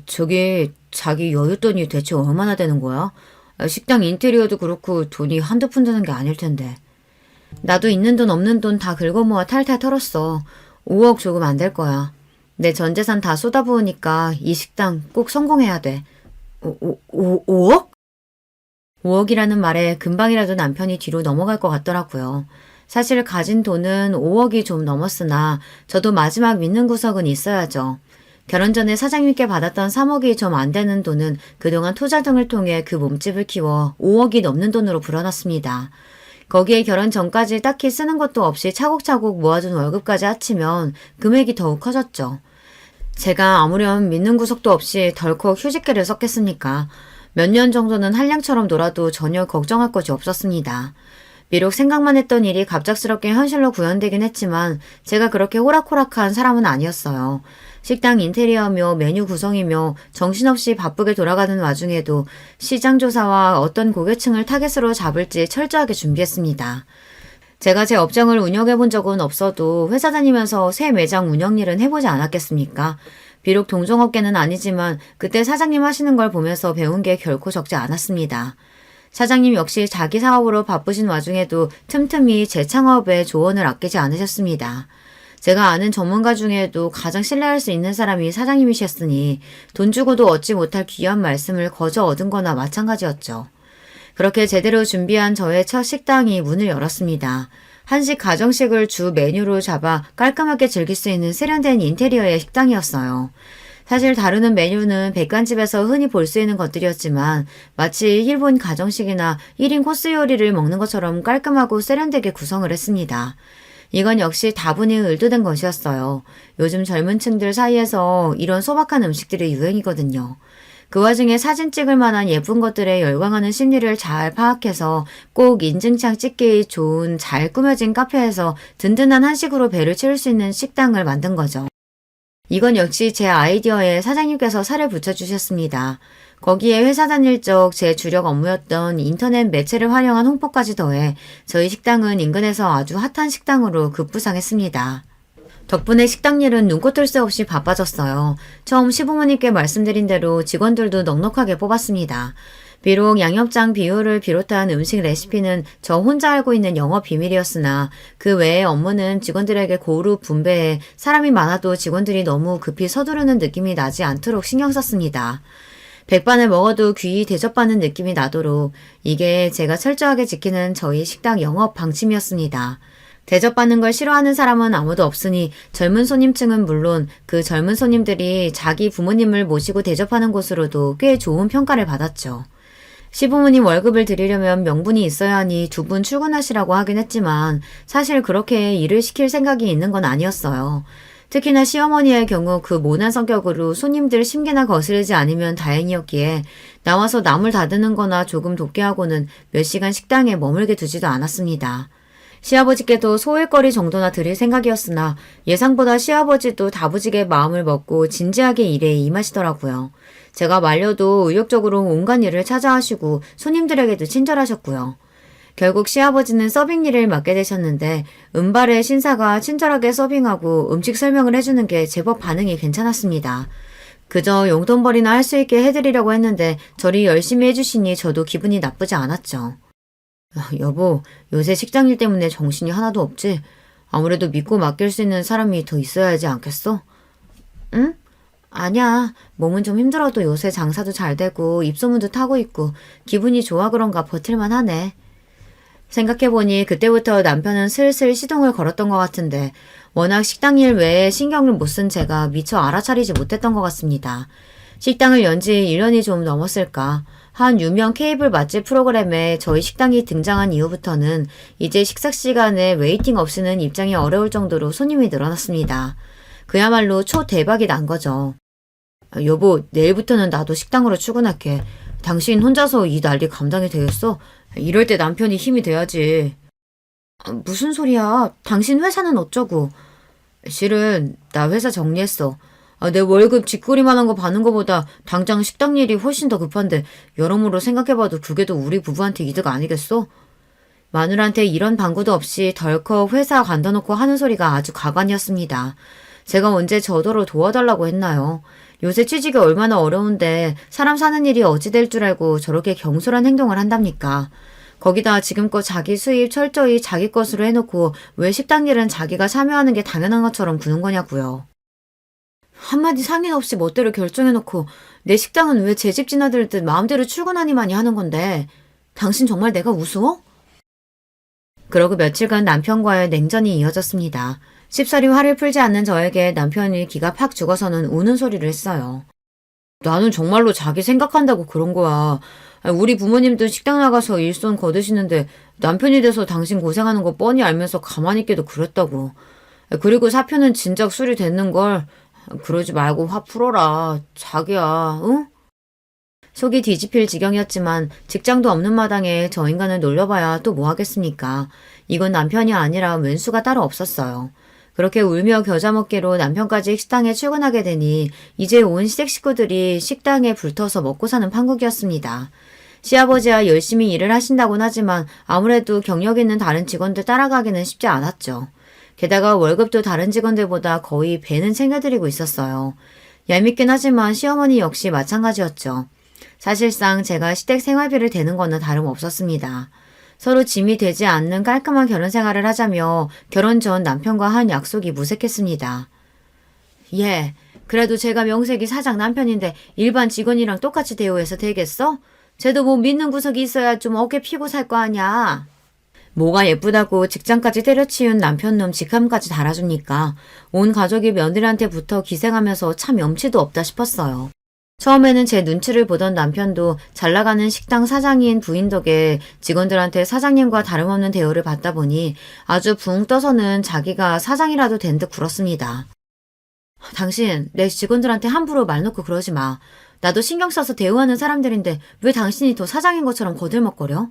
저기 자기 여윳돈이 대체 얼마나 되는 거야? 식당 인테리어도 그렇고 돈이 한두 푼 드는 게 아닐 텐데. 나도 있는 돈 없는 돈 다 긁어모아 탈탈 털었어. 5억 조금 안 될 거야. 내 전 재산 다 쏟아부으니까 이 식당 꼭 성공해야 돼. 5억? 5억이라는 말에 금방이라도 남편이 뒤로 넘어갈 것 같더라고요. 사실 가진 돈은 5억이 좀 넘었으나 저도 마지막 믿는 구석은 있어야죠. 결혼 전에 사장님께 받았던 3억이 좀 안 되는 돈은 그동안 투자 등을 통해 그 몸집을 키워 5억이 넘는 돈으로 불어났습니다. 거기에 결혼 전까지 딱히 쓰는 것도 없이 차곡차곡 모아둔 월급까지 합치면 금액이 더욱 커졌죠. 제가 아무렴 믿는 구석도 없이 덜컥 휴직계를 썼겠습니까? 몇 년 정도는 한량처럼 놀아도 전혀 걱정할 것이 없었습니다. 비록 생각만 했던 일이 갑작스럽게 현실로 구현되긴 했지만 제가 그렇게 호락호락한 사람은 아니었어요. 식당 인테리어며 메뉴 구성이며 정신없이 바쁘게 돌아가는 와중에도 시장 조사와 어떤 고객층을 타겟으로 잡을지 철저하게 준비했습니다. 제가 제 업장을 운영해 본 적은 없어도 회사 다니면서 새 매장 운영 일은 해보지 않았겠습니까? 비록 동종업계는 아니지만 그때 사장님 하시는 걸 보면서 배운 게 결코 적지 않았습니다. 사장님 역시 자기 사업으로 바쁘신 와중에도 틈틈이 재창업에 조언을 아끼지 않으셨습니다. 제가 아는 전문가 중에도 가장 신뢰할 수 있는 사람이 사장님이셨으니 돈 주고도 얻지 못할 귀한 말씀을 거저 얻은 거나 마찬가지였죠. 그렇게 제대로 준비한 저의 첫 식당이 문을 열었습니다. 한식 가정식을 주 메뉴로 잡아 깔끔하게 즐길 수 있는 세련된 인테리어의 식당이었어요. 사실 다루는 메뉴는 백반집에서 흔히 볼 수 있는 것들이었지만 마치 일본 가정식이나 1인 코스 요리를 먹는 것처럼 깔끔하고 세련되게 구성을 했습니다. 이건 역시 다분히 의도된 것이었어요. 요즘 젊은 층들 사이에서 이런 소박한 음식들이 유행이거든요. 그 와중에 사진 찍을 만한 예쁜 것들에 열광하는 심리를 잘 파악해서 꼭 인증창 찍기 좋은 잘 꾸며진 카페에서 든든한 한식으로 배를 채울 수 있는 식당을 만든 거죠. 이건 역시 제 아이디어에 사장님께서 살을 붙여주셨습니다. 거기에 회사 다닐 적 제 주력 업무였던 인터넷 매체를 활용한 홍보까지 더해 저희 식당은 인근에서 아주 핫한 식당으로 급부상했습니다. 덕분에 식당 일은 눈코 뜰 새 없이 바빠졌어요. 처음 시부모님께 말씀드린 대로 직원들도 넉넉하게 뽑았습니다. 비록 양념장 비율을 비롯한 음식 레시피는 저 혼자 알고 있는 영업 비밀이었으나 그 외의 업무는 직원들에게 고루 분배해 사람이 많아도 직원들이 너무 급히 서두르는 느낌이 나지 않도록 신경 썼습니다. 백반을 먹어도 귀히 대접받는 느낌이 나도록 이게 제가 철저하게 지키는 저희 식당 영업 방침이었습니다. 대접받는 걸 싫어하는 사람은 아무도 없으니 젊은 손님층은 물론 그 젊은 손님들이 자기 부모님을 모시고 대접하는 곳으로도 꽤 좋은 평가를 받았죠. 시부모님 월급을 드리려면 명분이 있어야 하니 두 분 출근하시라고 하긴 했지만 사실 그렇게 일을 시킬 생각이 있는 건 아니었어요. 특히나 시어머니의 경우 그 모난 성격으로 손님들 심기나 거스르지 않으면 다행이었기에 나와서 남을 다듬는 거나 조금 돕게 하고는 몇 시간 식당에 머물게 두지도 않았습니다. 시아버지께도 소일거리 정도나 드릴 생각이었으나 예상보다 시아버지도 다부지게 마음을 먹고 진지하게 일에 임하시더라고요. 제가 말려도 의욕적으로 온갖 일을 찾아하시고 손님들에게도 친절하셨고요. 결국 시아버지는 서빙 일을 맡게 되셨는데 은발의 신사가 친절하게 서빙하고 음식 설명을 해주는 게 제법 반응이 괜찮았습니다. 그저 용돈벌이나 할 수 있게 해드리려고 했는데 저리 열심히 해주시니 저도 기분이 나쁘지 않았죠. 여보, 요새 식당 일 때문에 정신이 하나도 없지? 아무래도 믿고 맡길 수 있는 사람이 더 있어야 하지 않겠어? 응? 아니야. 몸은 좀 힘들어도 요새 장사도 잘 되고 입소문도 타고 있고 기분이 좋아 그런가 버틸만 하네. 생각해보니 그때부터 남편은 슬슬 시동을 걸었던 것 같은데 워낙 식당 일 외에 신경을 못 쓴 제가 미처 알아차리지 못했던 것 같습니다. 식당을 연 지 1년이 좀 넘었을까. 한 유명 케이블 맛집 프로그램에 저희 식당이 등장한 이후부터는 이제 식사 시간에 웨이팅 없이는 입장이 어려울 정도로 손님이 늘어났습니다. 그야말로 초대박이 난 거죠. 여보, 내일부터는 나도 식당으로 출근할게. 당신 혼자서 이 난리 감당이 되겠어? 이럴 때 남편이 힘이 돼야지. 무슨 소리야? 당신 회사는 어쩌고? 실은 나 회사 정리했어. 내 월급 쥐꼬리만한 거 받는 거보다 당장 식당 일이 훨씬 더 급한데 여러모로 생각해봐도 그게 더 우리 부부한테 이득 아니겠어? 마누라한테 이런 방구도 없이 덜컥 회사 간다놓고 하는 소리가 아주 가관이었습니다. 제가 언제 저더러 도와달라고 했나요? 요새 취직이 얼마나 어려운데 사람 사는 일이 어찌 될 줄 알고 저렇게 경솔한 행동을 한답니까? 거기다 지금껏 자기 수입 철저히 자기 것으로 해놓고 왜 식당 일은 자기가 참여하는 게 당연한 것처럼 구는 거냐고요. 한마디 상의 없이 멋대로 결정해놓고 내 식당은 왜 제 집 지나들듯 마음대로 출근하니만이 하는 건데 당신 정말 내가 우스워? 그러고 며칠간 남편과의 냉전이 이어졌습니다. 쉽사리 화를 풀지 않는 저에게 남편이 기가 팍 죽어서는 우는 소리를 했어요. 나는 정말로 자기 생각한다고 그런 거야. 우리 부모님도 식당 나가서 일손 거두시는데 남편이 돼서 당신 고생하는 거 뻔히 알면서 가만히 있기도 그랬다고. 그리고 사표는 진작 수리됐는걸. 그러지 말고 화 풀어라. 자기야, 응? 속이 뒤집힐 지경이었지만 직장도 없는 마당에 저 인간을 놀려봐야 또 뭐 하겠습니까? 이건 남편이 아니라 왼수가 따로 없었어요. 그렇게 울며 겨자 먹기로 남편까지 식당에 출근하게 되니 이제 온 시댁 식구들이 식당에 불터서 먹고 사는 판국이었습니다. 시아버지야 열심히 일을 하신다곤 하지만 아무래도 경력 있는 다른 직원들 따라가기는 쉽지 않았죠. 게다가 월급도 다른 직원들보다 거의 배는 챙겨드리고 있었어요. 얄밉긴 하지만 시어머니 역시 마찬가지였죠. 사실상 제가 시댁 생활비를 대는 거는 다름없었습니다. 서로 짐이 되지 않는 깔끔한 결혼 생활을 하자며 결혼 전 남편과 한 약속이 무색했습니다. 예, 그래도 제가 명색이 사장 남편인데 일반 직원이랑 똑같이 대우해서 되겠어? 쟤도 뭐 믿는 구석이 있어야 좀 어깨 피고 살 거 아냐. 뭐가 예쁘다고 직장까지 때려치운 남편놈 직함까지 달아주니까 온 가족이 며느리한테부터 기생하면서 참 염치도 없다 싶었어요. 처음에는 제 눈치를 보던 남편도 잘나가는 식당 사장인 부인 덕에 직원들한테 사장님과 다름없는 대우를 받다 보니 아주 붕 떠서는 자기가 사장이라도 된 듯 굴었습니다. 당신 내 직원들한테 함부로 말 놓고 그러지 마. 나도 신경 써서 대우하는 사람들인데 왜 당신이 더 사장인 것처럼 거들먹거려?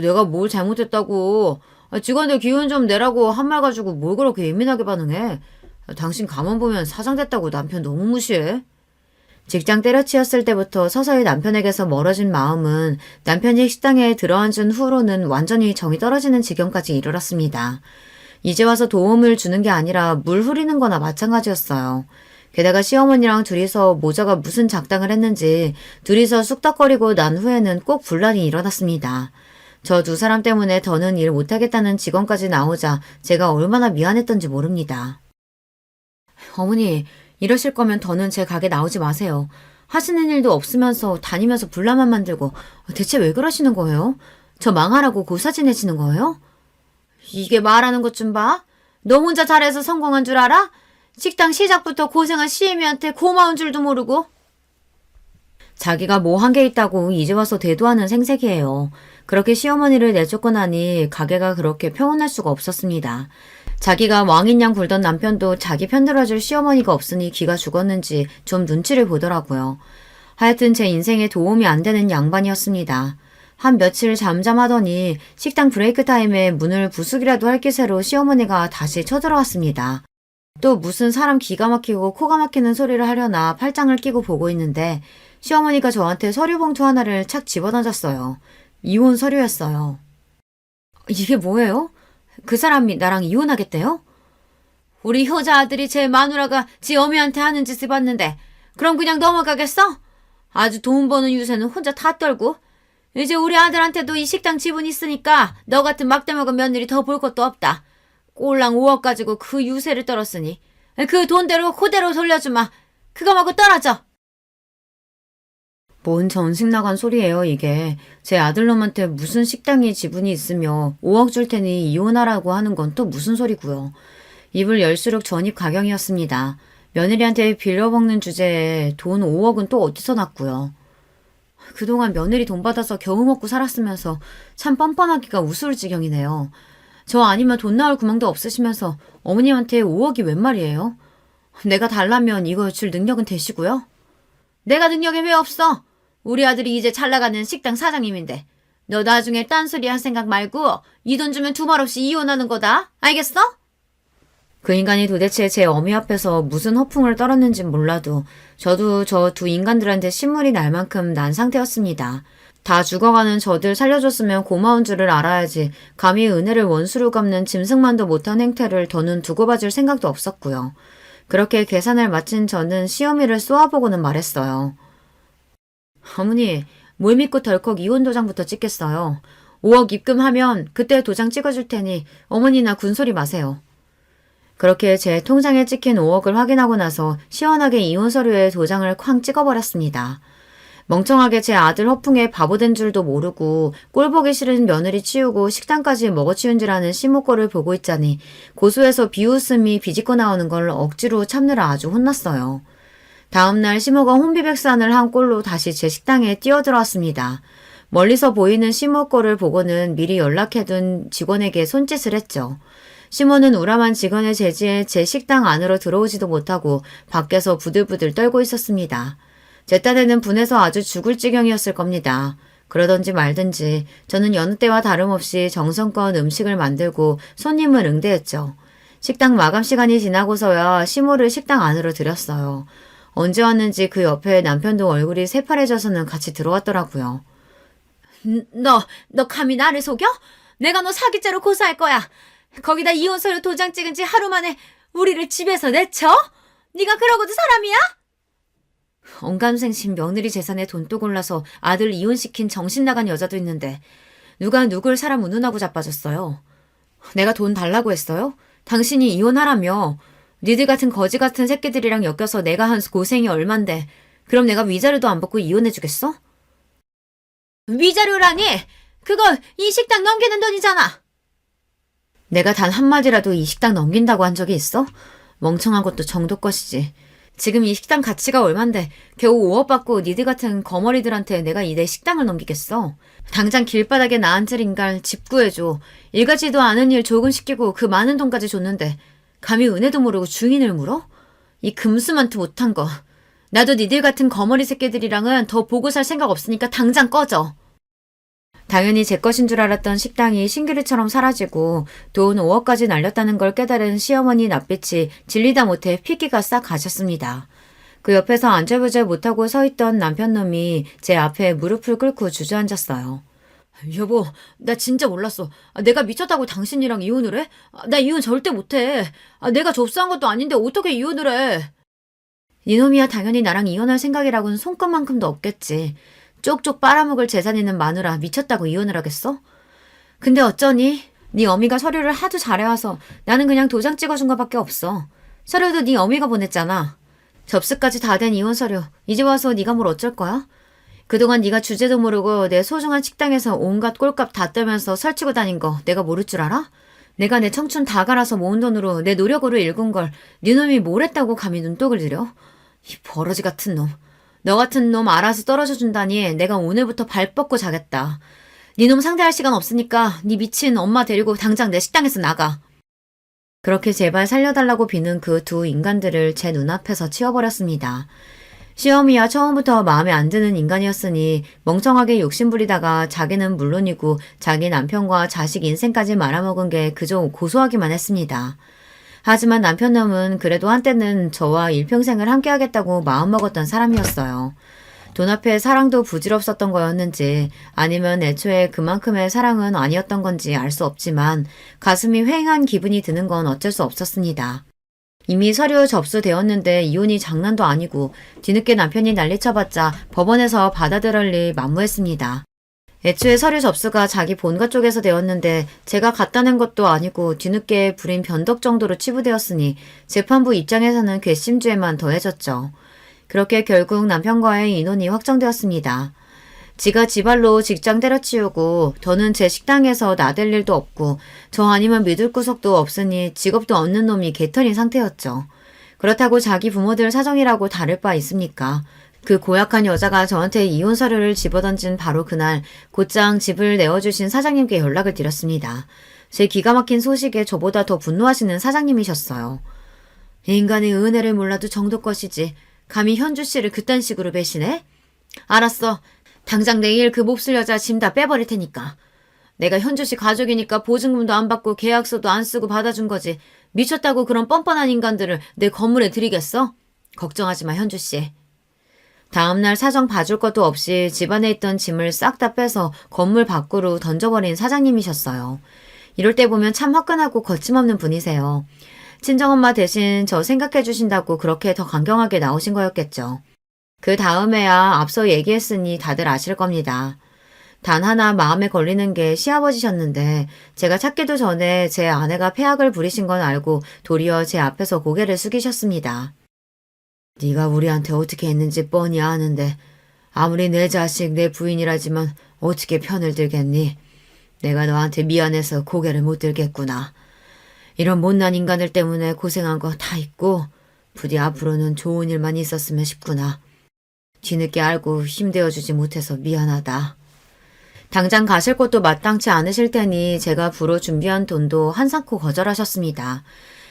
내가 뭘 잘못했다고. 직원들 기운 좀 내라고 한 말 가지고 뭘 그렇게 예민하게 반응해. 당신 가만 보면 사장 됐다고 남편 너무 무시해. 직장 때려치웠을 때부터 서서히 남편에게서 멀어진 마음은 남편이 식당에 들어앉은 후로는 완전히 정이 떨어지는 지경까지 이르렀습니다. 이제 와서 도움을 주는 게 아니라 물 흐리는 거나 마찬가지였어요. 게다가 시어머니랑 둘이서 모자가 무슨 작당을 했는지 둘이서 쑥덕거리고 난 후에는 꼭 분란이 일어났습니다. 저 두 사람 때문에 더는 일 못하겠다는 직원까지 나오자 제가 얼마나 미안했던지 모릅니다. 어머니, 이러실 거면 더는 제 가게 나오지 마세요. 하시는 일도 없으면서 다니면서 분란만 만들고 대체 왜 그러시는 거예요? 저 망하라고 고사 지내시는 거예요? 이게 말하는 것 좀 봐. 너 혼자 잘해서 성공한 줄 알아? 식당 시작부터 고생한 시애미한테 고마운 줄도 모르고. 자기가 뭐 한 게 있다고 이제 와서 대도하는 생색이에요. 그렇게 시어머니를 내쫓고 나니 가게가 그렇게 평온할 수가 없었습니다. 자기가 왕인 양 굴던 남편도 자기 편들어줄 시어머니가 없으니 기가 죽었는지 좀 눈치를 보더라고요. 하여튼 제 인생에 도움이 안 되는 양반이었습니다. 한 며칠 잠잠하더니 식당 브레이크 타임에 문을 부수기라도 할 기세로 시어머니가 다시 쳐들어왔습니다. 또 무슨 사람 기가 막히고 코가 막히는 소리를 하려나 팔짱을 끼고 보고 있는데 시어머니가 저한테 서류 봉투 하나를 착 집어던졌어요. 이혼 서류였어요. 이게 뭐예요? 그 사람이 나랑 이혼하겠대요? 우리 효자 아들이 제 마누라가 지 어미한테 하는 짓을 봤는데 그럼 그냥 넘어가겠어? 아주 돈 버는 유세는 혼자 다 떨고 이제 우리 아들한테도 이 식당 지분 있으니까 너 같은 막대 먹은 며느리 더 볼 것도 없다. 꼴랑 5억 가지고 그 유세를 떨었으니 그 돈대로 그대로 돌려주마. 그거 말고 떨어져. 뭔 전식 나간 소리예요 이게. 제 아들놈한테 무슨 식당이 지분이 있으며 5억 줄 테니 이혼하라고 하는 건 또 무슨 소리고요. 입을 열수록 전입 가경이었습니다. 며느리한테 빌려먹는 주제에 돈 5억은 또 어디서 났고요. 그동안 며느리 돈 받아서 겨우 먹고 살았으면서 참 뻔뻔하기가 우스울 지경이네요. 저 아니면 돈 나올 구멍도 없으시면서 어머님한테 5억이 웬 말이에요? 내가 달라면 이거 줄 능력은 되시고요. 내가 능력이 왜 없어? 우리 아들이 이제 잘 나가는 식당 사장님인데 너 나중에 딴소리 할 생각 말고 이 돈 주면 두말 없이 이혼하는 거다. 알겠어? 그 인간이 도대체 제 어미 앞에서 무슨 허풍을 떨었는진 몰라도 저도 저 두 인간들한테 신물이 날 만큼 난 상태였습니다. 다 죽어가는 저들 살려줬으면 고마운 줄을 알아야지 감히 은혜를 원수로 갚는 짐승만도 못한 행태를 더는 두고 봐줄 생각도 없었고요. 그렇게 계산을 마친 저는 시어미를 쏘아보고는 말했어요. 어머니, 뭘 믿고 덜컥 이혼 도장부터 찍겠어요. 5억 입금하면 그때 도장 찍어줄 테니 어머니나 군소리 마세요. 그렇게 제 통장에 찍힌 5억을 확인하고 나서 시원하게 이혼 서류에 도장을 쾅 찍어버렸습니다. 멍청하게 제 아들 허풍에 바보된 줄도 모르고 꼴보기 싫은 며느리 치우고 식당까지 먹어치운 줄 아는 시모꼴을 보고 있자니 고소해서 비웃음이 비집고 나오는 걸 억지로 참느라 아주 혼났어요. 다음날 시모가 혼비백산을 한 꼴로 다시 제 식당에 뛰어들어왔습니다. 멀리서 보이는 시모 꼴을 보고는 미리 연락해둔 직원에게 손짓을 했죠. 시모는 우람한 직원의 제지에 제 식당 안으로 들어오지도 못하고 밖에서 부들부들 떨고 있었습니다. 제 딴에는 분해서 아주 죽을 지경이었을 겁니다. 그러던지 말든지 저는 여느 때와 다름없이 정성껏 음식을 만들고 손님을 응대했죠. 식당 마감 시간이 지나고서야 시모를 식당 안으로 들였어요. 언제 왔는지 그 옆에 남편도 얼굴이 새파래져서는 같이 들어왔더라고요. 너 감히 나를 속여? 내가 너 사기죄로 고소할 거야. 거기다 이혼 서류 도장 찍은 지 하루 만에 우리를 집에서 내쳐? 네가 그러고도 사람이야? 언감생심 며느리 재산에 돈도 골라서 아들 이혼시킨 정신 나간 여자도 있는데 누가 누굴 사람 운운하고 자빠졌어요. 내가 돈 달라고 했어요? 당신이 이혼하라며. 니들 같은 거지 같은 새끼들이랑 엮여서 내가 한 고생이 얼만데 그럼 내가 위자료도 안 받고 이혼해주겠어? 위자료라니? 그거 이 식당 넘기는 돈이잖아. 내가 단 한마디라도 이 식당 넘긴다고 한 적이 있어? 멍청한 것도 정도 것이지. 지금 이 식당 가치가 얼만데 겨우 5억 받고 니들 같은 거머리들한테 내가 내 식당을 넘기겠어. 당장 길바닥에 나앉을 인간 집 구해줘. 일가지도 않은 일 조근시키고 그 많은 돈까지 줬는데 감히 은혜도 모르고 주인을 물어? 이 금수만투 못한 거. 나도 니들 같은 거머리 새끼들이랑은 더 보고 살 생각 없으니까 당장 꺼져. 당연히 제 것인 줄 알았던 식당이 신기루처럼 사라지고 돈 5억까지 날렸다는 걸 깨달은 시어머니 낯빛이 질리다 못해 피기가 싹 가셨습니다. 그 옆에서 안절부절 못하고 서있던 남편놈이 제 앞에 무릎을 꿇고 주저앉았어요. 여보, 나 진짜 몰랐어. 내가 미쳤다고 당신이랑 이혼을 해? 나 이혼 절대 못해. 내가 접수한 것도 아닌데 어떻게 이혼을 해? 이놈이야 당연히 나랑 이혼할 생각이라고는 손끝만큼도 없겠지. 쪽쪽 빨아먹을 재산 있는 마누라 미쳤다고 이혼을 하겠어? 근데 어쩌니? 네 어미가 서류를 하도 잘해와서 나는 그냥 도장 찍어준 것밖에 없어. 서류도 네 어미가 보냈잖아. 접수까지 다 된 이혼 서류. 이제 와서 네가 뭘 어쩔 거야? 그동안 네가 주제도 모르고 내 소중한 식당에서 온갖 꼴값 다 떨면서 설치고 다닌 거 내가 모를 줄 알아? 내가 내 청춘 다 갈아서 모은 돈으로 내 노력으로 일군 걸 네 놈이 뭘 했다고 감히 눈독을 들여? 이 버러지 같은 놈. 너 같은 놈 알아서 떨어져 준다니 내가 오늘부터 발 뻗고 자겠다. 네 놈 상대할 시간 없으니까 네 미친 엄마 데리고 당장 내 식당에서 나가. 그렇게 제발 살려달라고 비는 그 두 인간들을 제 눈앞에서 치워버렸습니다. 시어미야 처음부터 마음에 안 드는 인간이었으니 멍청하게 욕심부리다가 자기는 물론이고 자기 남편과 자식 인생까지 말아먹은 게 그저 고소하기만 했습니다. 하지만 남편놈은 그래도 한때는 저와 일평생을 함께하겠다고 마음먹었던 사람이었어요. 돈 앞에 사랑도 부질없었던 거였는지 아니면 애초에 그만큼의 사랑은 아니었던 건지 알 수 없지만 가슴이 휑한 기분이 드는 건 어쩔 수 없었습니다. 이미 서류 접수되었는데 이혼이 장난도 아니고 뒤늦게 남편이 난리쳐봤자 법원에서 받아들일 리 만무했습니다. 애초에 서류 접수가 자기 본가 쪽에서 되었는데 제가 갖다 낸 것도 아니고 뒤늦게 부린 변덕 정도로 치부되었으니 재판부 입장에서는 괘씸죄만 더해졌죠. 그렇게 결국 남편과의 인혼이 확정되었습니다. 지가 지발로 직장 때려치우고 더는 제 식당에서 나댈 일도 없고 저 아니면 믿을 구석도 없으니 직업도 없는 놈이 개털인 상태였죠. 그렇다고 자기 부모들 사정이라고 다를 바 있습니까? 그 고약한 여자가 저한테 이혼 서류를 집어던진 바로 그날 곧장 집을 내어주신 사장님께 연락을 드렸습니다. 제 기가 막힌 소식에 저보다 더 분노하시는 사장님이셨어요. 인간의 은혜를 몰라도 정도 것이지 감히 현주 씨를 그딴 식으로 배신해? 알았어. 당장 내일 그 몹쓸 여자 짐 다 빼버릴 테니까. 내가 현주 씨 가족이니까 보증금도 안 받고 계약서도 안 쓰고 받아준 거지. 미쳤다고 그런 뻔뻔한 인간들을 내 건물에 들이겠어? 걱정하지 마 현주 씨. 다음날 사정 봐줄 것도 없이 집안에 있던 짐을 싹 다 빼서 건물 밖으로 던져버린 사장님이셨어요. 이럴 때 보면 참 화끈하고 거침없는 분이세요. 친정엄마 대신 저 생각해 주신다고 그렇게 더 강경하게 나오신 거였겠죠. 그 다음에야 앞서 얘기했으니 다들 아실 겁니다. 단 하나 마음에 걸리는 게 시아버지셨는데 제가 찾기도 전에 제 아내가 폐악을 부리신 건 알고 도리어 제 앞에서 고개를 숙이셨습니다. 네가 우리한테 어떻게 했는지 뻔히 아는데 아무리 내 자식 내 부인이라지만 어떻게 편을 들겠니? 내가 너한테 미안해서 고개를 못 들겠구나. 이런 못난 인간들 때문에 고생한 거 다 있고 부디 앞으로는 좋은 일만 있었으면 싶구나. 뒤늦게 알고 힘되어주지 못해서 미안하다. 당장 가실 곳도 마땅치 않으실 테니 제가 부로 준비한 돈도 한사코 거절하셨습니다.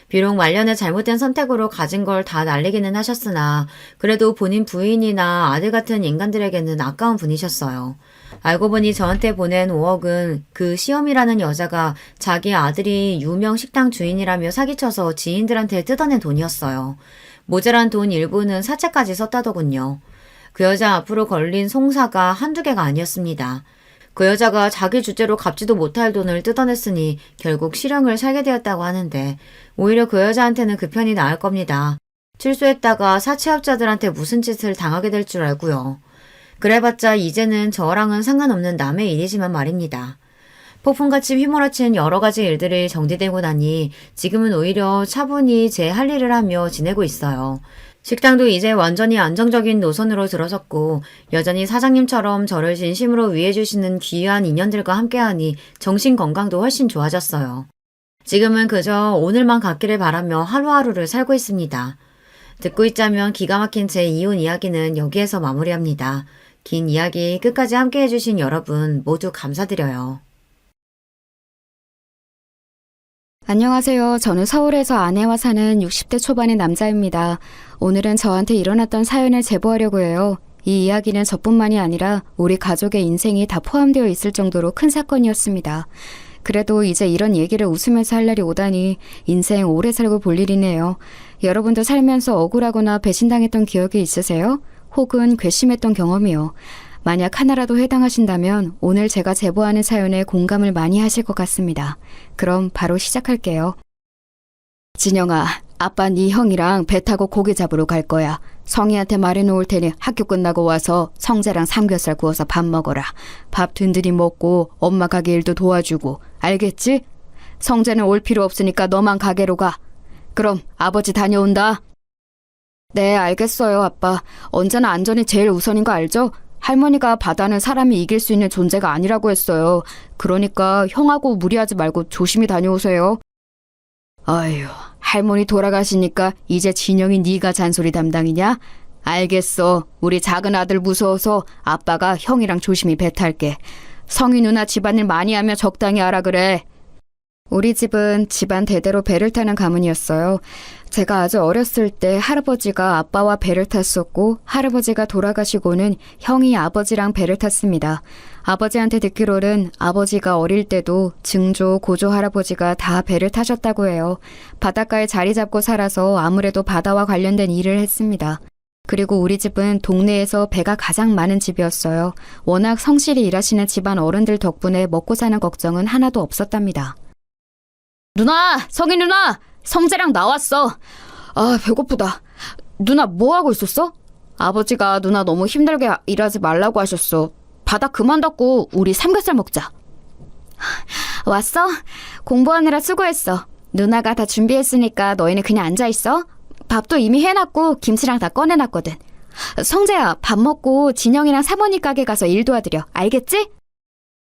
비록 말년에 잘못된 선택으로 가진 걸 다 날리기는 하셨으나 그래도 본인 부인이나 아들 같은 인간들에게는 아까운 분이셨어요. 알고 보니 저한테 보낸 5억은 그 시험이라는 여자가 자기 아들이 유명 식당 주인이라며 사기쳐서 지인들한테 뜯어낸 돈이었어요. 모자란 돈 일부는 사채까지 썼다더군요. 그 여자 앞으로 걸린 송사가 한두 개가 아니었습니다. 그 여자가 자기 주제로 갚지도 못할 돈을 뜯어냈으니 결국 실형을 살게 되었다고 하는데 오히려 그 여자한테는 그 편이 나을 겁니다. 출소했다가 사채업자들한테 무슨 짓을 당하게 될 줄 알고요. 그래봤자 이제는 저랑은 상관없는 남의 일이지만 말입니다. 폭풍같이 휘몰아친 여러 가지 일들이 정리되고 나니 지금은 오히려 차분히 제 할 일을 하며 지내고 있어요. 식당도 이제 완전히 안정적인 노선으로 들어섰고 여전히 사장님처럼 저를 진심으로 위해주시는 귀한 인연들과 함께하니 정신건강도 훨씬 좋아졌어요. 지금은 그저 오늘만 갖기를 바라며 하루하루를 살고 있습니다. 듣고 있자면 기가 막힌 제 이혼 이야기는 여기에서 마무리합니다. 긴 이야기 끝까지 함께 해주신 여러분 모두 감사드려요. 안녕하세요. 저는 서울에서 아내와 사는 60대 초반의 남자입니다. 오늘은 저한테 일어났던 사연을 제보하려고 해요. 이 이야기는 저뿐만이 아니라 우리 가족의 인생이 다 포함되어 있을 정도로 큰 사건이었습니다. 그래도 이제 이런 얘기를 웃으면서 할 날이 오다니 인생 오래 살고 볼 일이네요. 여러분도 살면서 억울하거나 배신당했던 기억이 있으세요? 혹은 괘씸했던 경험이요. 만약 하나라도 해당하신다면 오늘 제가 제보하는 사연에 공감을 많이 하실 것 같습니다. 그럼 바로 시작할게요. 진영아, 아빠 네 형이랑 배 타고 고기 잡으러 갈 거야. 성희한테 말해놓을 테니 학교 끝나고 와서 성재랑 삼겹살 구워서 밥 먹어라. 밥 든든히 먹고 엄마 가게 일도 도와주고. 알겠지? 성재는 올 필요 없으니까 너만 가게로 가. 그럼 아버지 다녀온다. 네, 알겠어요, 아빠. 언제나 안전이 제일 우선인 거 알죠? 할머니가 바다는 사람이 이길 수 있는 존재가 아니라고 했어요. 그러니까 형하고 무리하지 말고 조심히 다녀오세요. 아휴, 할머니 돌아가시니까 이제 진영이 네가 잔소리 담당이냐? 알겠어. 우리 작은 아들 무서워서 아빠가 형이랑 조심히 배 탈게. 성희 누나 집안일 많이 하며 적당히 하라 그래. 우리 집은 집안 대대로 배를 타는 가문이었어요. 제가 아주 어렸을 때 할아버지가 아빠와 배를 탔었고 할아버지가 돌아가시고는 형이 아버지랑 배를 탔습니다. 아버지한테 듣기로는 아버지가 어릴 때도 증조, 고조 할아버지가 다 배를 타셨다고 해요. 바닷가에 자리 잡고 살아서 아무래도 바다와 관련된 일을 했습니다. 그리고 우리 집은 동네에서 배가 가장 많은 집이었어요. 워낙 성실히 일하시는 집안 어른들 덕분에 먹고 사는 걱정은 하나도 없었답니다. 누나! 성희 누나! 성재랑 나왔어. 아, 배고프다. 누나 뭐 하고 있었어? 아버지가 누나 너무 힘들게 일하지 말라고 하셨어. 바닥 그만 닫고 우리 삼겹살 먹자. 왔어? 공부하느라 수고했어. 누나가 다 준비했으니까 너희는 그냥 앉아있어. 밥도 이미 해놨고 김치랑 다 꺼내놨거든. 성재야, 밥 먹고 진영이랑 사모님 가게 가서 일 도와드려. 알겠지?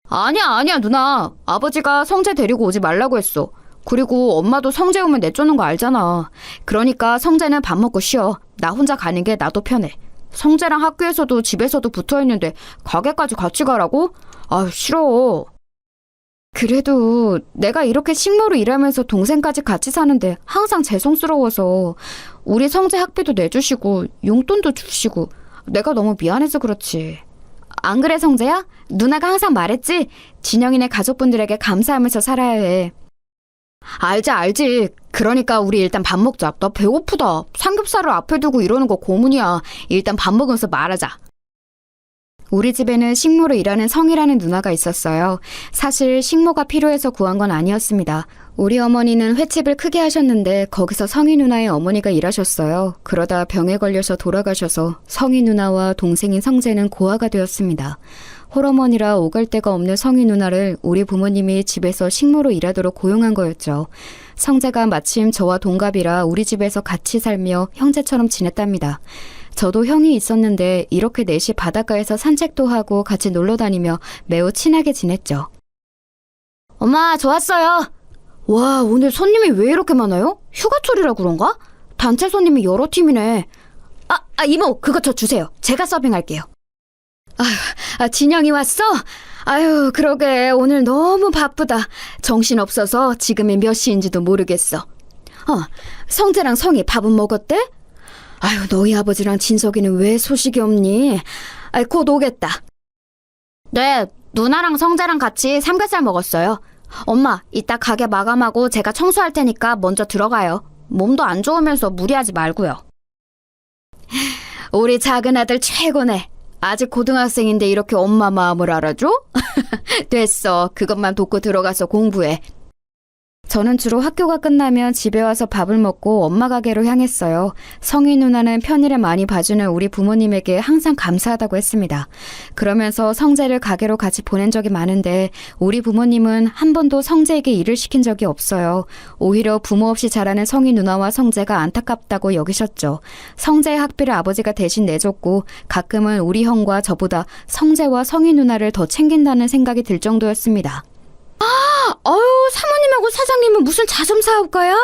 아니야 누나. 아버지가 성재 데리고 오지 말라고 했어. 그리고 엄마도 성재 오면 내쫓는 거 알잖아. 그러니까 성재는 밥 먹고 쉬어. 나 혼자 가는 게 나도 편해. 성재랑 학교에서도 집에서도 붙어있는데 가게까지 같이 가라고? 아, 싫어. 그래도 내가 이렇게 식모로 일하면서 동생까지 같이 사는데 항상 죄송스러워서 우리 성재 학비도 내주시고 용돈도 주시고 내가 너무 미안해서 그렇지. 안 그래 성재야? 누나가 항상 말했지? 진영이네 가족분들에게 감사하면서 살아야 해. 알지. 그러니까 우리 일단 밥 먹자. 나 배고프다. 삼겹살을 앞에 두고 이러는 거 고문이야. 일단 밥 먹으면서 말하자. 우리 집에는 식모로 일하는 성이라는 누나가 있었어요. 사실 식모가 필요해서 구한 건 아니었습니다. 우리 어머니는 횟집을 크게 하셨는데 거기서 성희 누나의 어머니가 일하셨어요. 그러다 병에 걸려서 돌아가셔서 성희 누나와 동생인 성재는 고아가 되었습니다. 홀어머니라 오갈 데가 없는 성희 누나를 우리 부모님이 집에서 식모로 일하도록 고용한 거였죠. 성재가 마침 저와 동갑이라 우리 집에서 같이 살며 형제처럼 지냈답니다. 저도 형이 있었는데 이렇게 넷이 바닷가에서 산책도 하고 같이 놀러 다니며 매우 친하게 지냈죠. 엄마, 저 왔어요. 와, 오늘 손님이 왜 이렇게 많아요? 휴가철이라 그런가? 단체 손님이 여러 팀이네. 이모, 그거 저 주세요. 제가 서빙할게요. 진영이 왔어? 아유, 그러게. 오늘 너무 바쁘다. 정신없어서 지금이 몇 시인지도 모르겠어. 성재랑 성희 밥은 먹었대? 아유, 너희 아버지랑 진석이는 왜 소식이 없니? 곧 오겠다. 네, 누나랑 성재랑 같이 삼겹살 먹었어요. 엄마, 이따 가게 마감하고 제가 청소할 테니까 먼저 들어가요. 몸도 안 좋으면서 무리하지 말고요. 우리 작은 아들 최고네. 아직 고등학생인데 이렇게 엄마 마음을 알아줘? 됐어. 그것만 돕고 들어가서 공부해. 저는 주로 학교가 끝나면 집에 와서 밥을 먹고 엄마 가게로 향했어요. 성희 누나는 편의를 많이 봐주는 우리 부모님에게 항상 감사하다고 했습니다. 그러면서 성재를 가게로 같이 보낸 적이 많은데 우리 부모님은 한 번도 성재에게 일을 시킨 적이 없어요. 오히려 부모 없이 자라는 성희 누나와 성재가 안타깝다고 여기셨죠. 성재의 학비를 아버지가 대신 내줬고 가끔은 우리 형과 저보다 성재와 성희 누나를 더 챙긴다는 생각이 들 정도였습니다. 사모님하고 사장님은 무슨 자점 사업가야?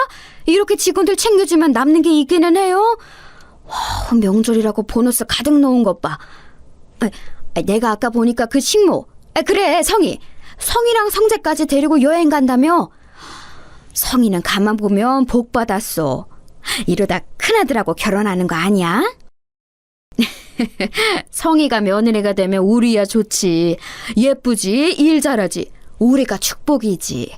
이렇게 직원들 챙겨주면 남는 게 있기는 해요? 명절이라고 보너스 가득 넣은 것 봐. 내가 아까 보니까 그 식모. 그래, 성희랑 성재까지 데리고 여행 간다며? 성희는 가만 보면 복 받았어. 이러다 큰아들하고 결혼하는 거 아니야? 성희가 며느리가 되면 우리야 좋지. 예쁘지, 일 잘하지. 우리가 축복이지.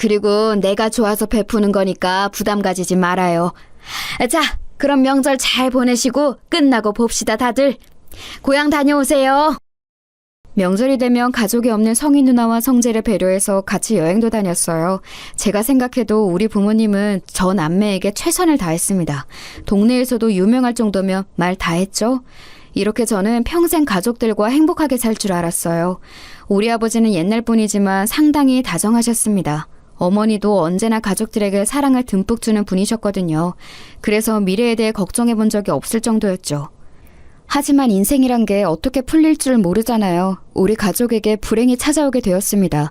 그리고 내가 좋아서 베푸는 거니까 부담 가지지 말아요. 자, 그럼 명절 잘 보내시고 끝나고 봅시다, 다들. 고향 다녀오세요. 명절이 되면 가족이 없는 성희 누나와 성재를 배려해서 같이 여행도 다녔어요. 제가 생각해도 우리 부모님은 저 남매에게 최선을 다했습니다. 동네에서도 유명할 정도면 말 다 했죠. 이렇게 저는 평생 가족들과 행복하게 살 줄 알았어요. 우리 아버지는 옛날 분이지만 상당히 다정하셨습니다. 어머니도 언제나 가족들에게 사랑을 듬뿍 주는 분이셨거든요. 그래서 미래에 대해 걱정해 본 적이 없을 정도였죠. 하지만 인생이란 게 어떻게 풀릴 줄 모르잖아요. 우리 가족에게 불행이 찾아오게 되었습니다.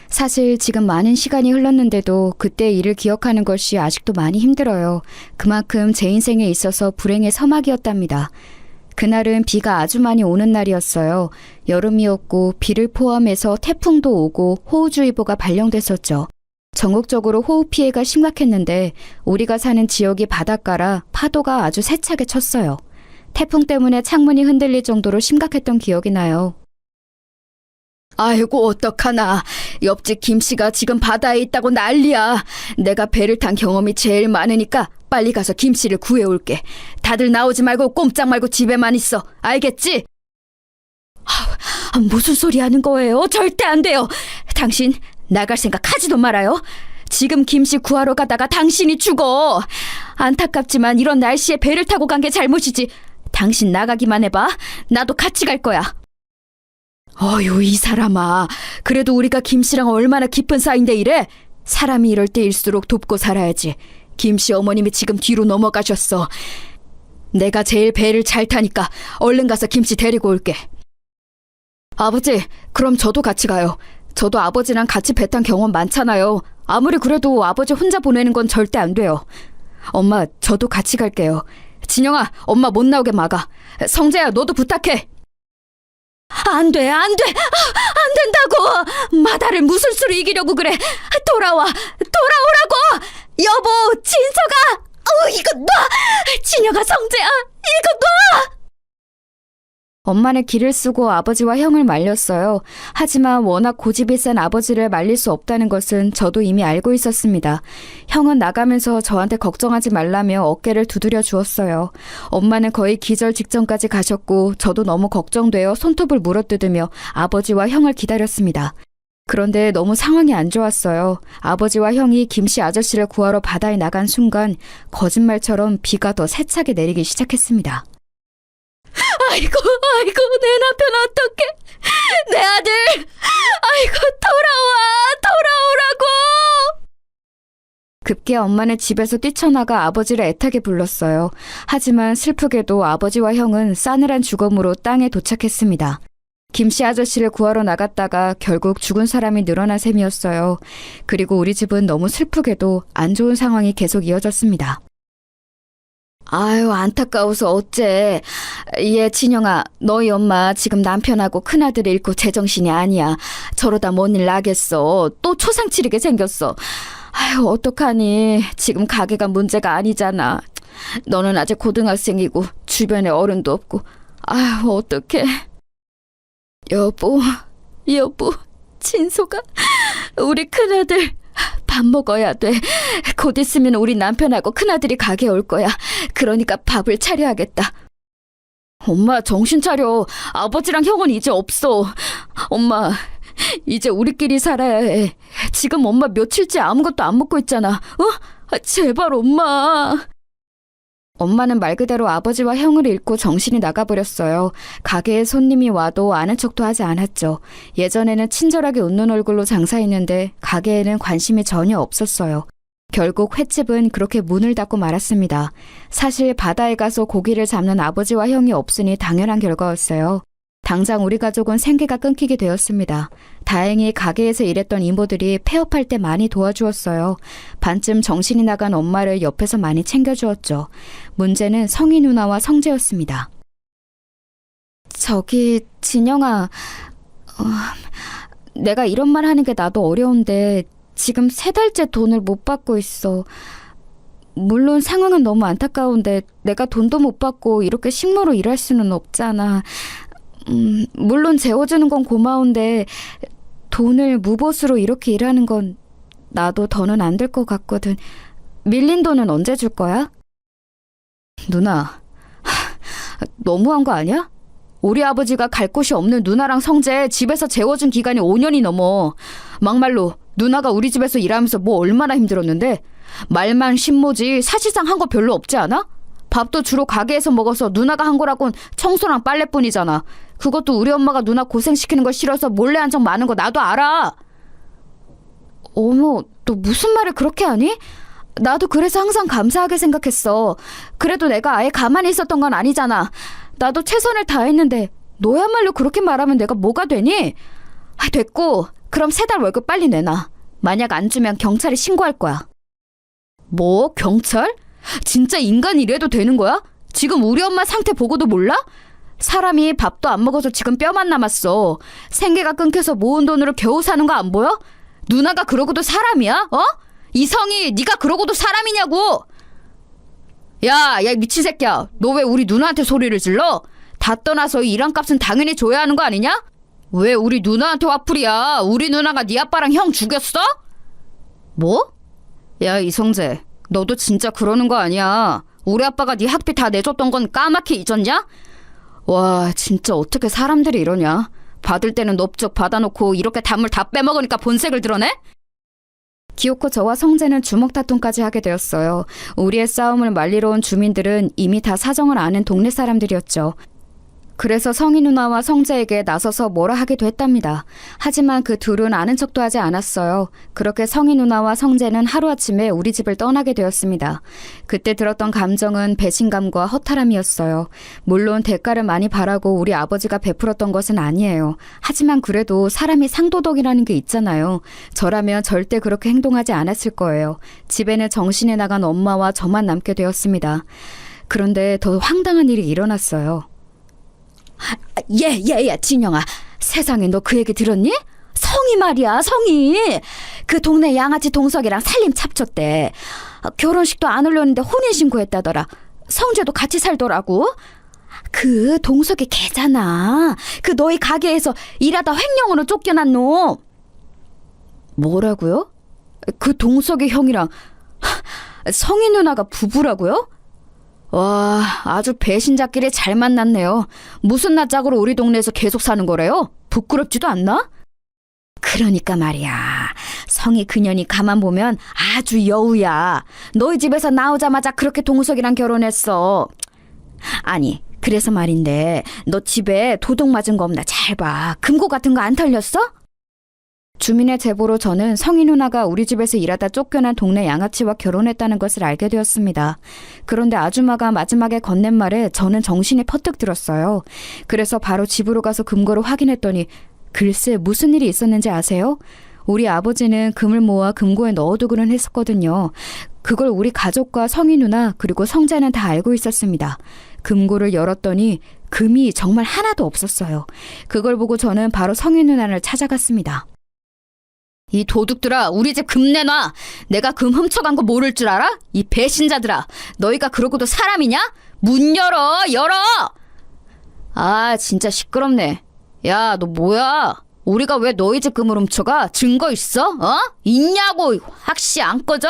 사실 지금 많은 시간이 흘렀는데도 그때 일을 기억하는 것이 아직도 많이 힘들어요. 그만큼 제 인생에 있어서 불행의 서막이었답니다. 그날은 비가 아주 많이 오는 날이었어요. 여름이었고 비를 포함해서 태풍도 오고 호우주의보가 발령됐었죠. 전국적으로 호우 피해가 심각했는데 우리가 사는 지역이 바닷가라 파도가 아주 세차게 쳤어요. 태풍 때문에 창문이 흔들릴 정도로 심각했던 기억이 나요. 아이고, 어떡하나. 옆집 김씨가 지금 바다에 있다고 난리야. 내가 배를 탄 경험이 제일 많으니까 빨리 가서 김씨를 구해올게. 다들 나오지 말고 꼼짝 말고 집에만 있어. 알겠지? 무슨 소리 하는 거예요? 절대 안 돼요. 당신 나갈 생각 하지도 말아요. 지금 김씨 구하러 가다가 당신이 죽어. 안타깝지만 이런 날씨에 배를 타고 간 게 잘못이지. 당신 나가기만 해봐. 나도 같이 갈 거야. 어휴, 이 사람아. 그래도 우리가 김씨랑 얼마나 깊은 사이인데 이래? 사람이 이럴 때일수록 돕고 살아야지. 김씨 어머님이 지금 뒤로 넘어가셨어. 내가 제일 배를 잘 타니까 얼른 가서 김씨 데리고 올게. 아버지, 그럼 저도 같이 가요. 저도 아버지랑 같이 배 탄 경험 많잖아요. 아무리 그래도 아버지 혼자 보내는 건 절대 안 돼요. 엄마, 저도 같이 갈게요. 진영아, 엄마 못 나오게 막아. 성재야, 너도 부탁해. 안 돼, 안 돼. 안 된다고. 마다를 무슨 수로 이기려고 그래. 돌아오라고. 여보, 진서가. 이거 놔. 진영아, 성재야, 이거 놔. 엄마는 기를 쓰고 아버지와 형을 말렸어요. 하지만 워낙 고집이 센 아버지를 말릴 수 없다는 것은 저도 이미 알고 있었습니다. 형은 나가면서 저한테 걱정하지 말라며 어깨를 두드려 주었어요. 엄마는 거의 기절 직전까지 가셨고 저도 너무 걱정되어 손톱을 물어뜯으며 아버지와 형을 기다렸습니다. 그런데 너무 상황이 안 좋았어요. 아버지와 형이 김씨 아저씨를 구하러 바다에 나간 순간 거짓말처럼 비가 더 세차게 내리기 시작했습니다. 아이고, 내 남편 어떡해. 내 아들. 아이고, 돌아오라고. 급기야 엄마는 집에서 뛰쳐나가 아버지를 애타게 불렀어요. 하지만 슬프게도 아버지와 형은 싸늘한 죽음으로 땅에 도착했습니다. 김씨 아저씨를 구하러 나갔다가 결국 죽은 사람이 늘어난 셈이었어요. 그리고 우리 집은 너무 슬프게도 안 좋은 상황이 계속 이어졌습니다. 아유, 안타까워서 어째. 얘 진영아, 너희 엄마 지금 남편하고 큰아들 잃고 제정신이 아니야. 저러다 뭔 일 나겠어. 또 초상 치르게 생겼어. 아유, 어떡하니. 지금 가게가 문제가 아니잖아. 너는 아직 고등학생이고 주변에 어른도 없고. 아유, 어떡해. 여보, 진소가 우리 큰아들 밥 먹어야 돼. 곧 있으면 우리 남편하고 큰아들이 가게 올 거야. 그러니까 밥을 차려야겠다. 엄마, 정신 차려. 아버지랑 형은 이제 없어. 엄마, 이제 우리끼리 살아야 해. 지금 엄마 며칠째 아무것도 안 먹고 있잖아. 제발 엄마. 엄마는 말 그대로 아버지와 형을 잃고 정신이 나가버렸어요. 가게에 손님이 와도 아는 척도 하지 않았죠. 예전에는 친절하게 웃는 얼굴로 장사했는데 가게에는 관심이 전혀 없었어요. 결국 횟집은 그렇게 문을 닫고 말았습니다. 사실 바다에 가서 고기를 잡는 아버지와 형이 없으니 당연한 결과였어요. 당장 우리 가족은 생계가 끊기게 되었습니다. 다행히 가게에서 일했던 이모들이 폐업할 때 많이 도와주었어요. 반쯤 정신이 나간 엄마를 옆에서 많이 챙겨주었죠. 문제는 성희 누나와 성재였습니다. 저기 진영아, 내가 이런 말 하는 게 나도 어려운데 지금 3달째 돈을 못 받고 있어. 물론 상황은 너무 안타까운데 내가 돈도 못 받고 이렇게 식모로 일할 수는 없잖아. 물론 재워주는 건 고마운데 돈을 무보수로 이렇게 일하는 건 나도 더는 안 될 것 같거든. 밀린 돈은 언제 줄 거야? 누나, 너무한 거 아니야? 우리 아버지가 갈 곳이 없는 누나랑 성재 집에서 재워준 기간이 5년이 넘어. 막말로 누나가 우리 집에서 일하면서 뭐 얼마나 힘들었는데. 말만 신모지 사실상 한 거 별로 없지 않아? 밥도 주로 가게에서 먹어서 누나가 한 거라곤 청소랑 빨래뿐이잖아. 그것도 우리 엄마가 누나 고생시키는 거 싫어서 몰래 한 적 많은 거 나도 알아. 어머, 너 무슨 말을 그렇게 하니? 나도 그래서 항상 감사하게 생각했어. 그래도 내가 아예 가만히 있었던 건 아니잖아. 나도 최선을 다했는데 너야말로 그렇게 말하면 내가 뭐가 되니? 됐고, 그럼 3달 월급 빨리 내놔. 만약 안 주면 경찰에 신고할 거야. 뭐? 경찰? 진짜 인간 이래도 되는 거야? 지금 우리 엄마 상태 보고도 몰라? 사람이 밥도 안 먹어서 지금 뼈만 남았어. 생계가 끊겨서 모은 돈으로 겨우 사는 거 안 보여? 누나가 그러고도 사람이야? 이성이 네가 그러고도 사람이냐고! 야, 미친 새끼야. 너 왜 우리 누나한테 소리를 질러? 다 떠나서 이 일한값은 당연히 줘야 하는 거 아니냐? 왜 우리 누나한테 화풀이야? 우리 누나가 네 아빠랑 형 죽였어? 뭐? 야, 이성재, 너도 진짜 그러는 거 아니야. 우리 아빠가 네 학비 다 내줬던 건 까맣게 잊었냐? 와, 진짜 어떻게 사람들이 이러냐. 받을 때는 넙죽 받아놓고 이렇게 단물 다 빼먹으니까 본색을 드러내? 기어코 저와 성재는 주먹 다툼까지 하게 되었어요. 우리의 싸움을 말리러 온 주민들은 이미 다 사정을 아는 동네 사람들이었죠. 그래서 성희 누나와 성재에게 나서서 뭐라 하기도 했답니다. 하지만 그 둘은 아는 척도 하지 않았어요. 그렇게 성희 누나와 성재는 하루아침에 우리 집을 떠나게 되었습니다. 그때 들었던 감정은 배신감과 허탈함이었어요. 물론 대가를 많이 바라고 우리 아버지가 베풀었던 것은 아니에요. 하지만 그래도 사람이 상도덕이라는 게 있잖아요. 저라면 절대 그렇게 행동하지 않았을 거예요. 집에는 정신이 나간 엄마와 저만 남게 되었습니다. 그런데 더 황당한 일이 일어났어요. 진영아, 세상에 너 그 얘기 들었니? 성희 말이야, 성희. 그 동네 양아치 동석이랑 살림 찹쳤대. 결혼식도 안 올렸는데 혼인신고했다더라. 성재도 같이 살더라고. 그 동석이 걔잖아. 그 너희 가게에서 일하다 횡령으로 쫓겨난 놈. 뭐라고요? 그 동석이 형이랑 성희 누나가 부부라고요? 와, 아주 배신자끼리 잘 만났네요. 무슨 낯짝으로 우리 동네에서 계속 사는 거래요? 부끄럽지도 않나? 그러니까 말이야. 성희 그년이 가만 보면 아주 여우야. 너희 집에서 나오자마자 그렇게 동석이랑 결혼했어. 아니, 그래서 말인데 너 집에 도둑 맞은 거 없나 잘 봐. 금고 같은 거 안 털렸어? 주민의 제보로 저는 성희 누나가 우리 집에서 일하다 쫓겨난 동네 양아치와 결혼했다는 것을 알게 되었습니다. 그런데 아줌마가 마지막에 건넨 말에 저는 정신이 퍼뜩 들었어요. 그래서 바로 집으로 가서 금고를 확인했더니 글쎄 무슨 일이 있었는지 아세요? 우리 아버지는 금을 모아 금고에 넣어두고는 했었거든요. 그걸 우리 가족과 성희 누나 그리고 성자는 다 알고 있었습니다. 금고를 열었더니 금이 정말 하나도 없었어요. 그걸 보고 저는 바로 성희 누나를 찾아갔습니다. 이 도둑들아, 우리 집 금 내놔. 내가 금 훔쳐간 거 모를 줄 알아? 이 배신자들아, 너희가 그러고도 사람이냐? 문 열어, 열어! 아, 진짜 시끄럽네. 야, 너 뭐야? 우리가 왜 너희 집 금을 훔쳐가? 증거 있어? 어? 있냐고! 확시 안 꺼져?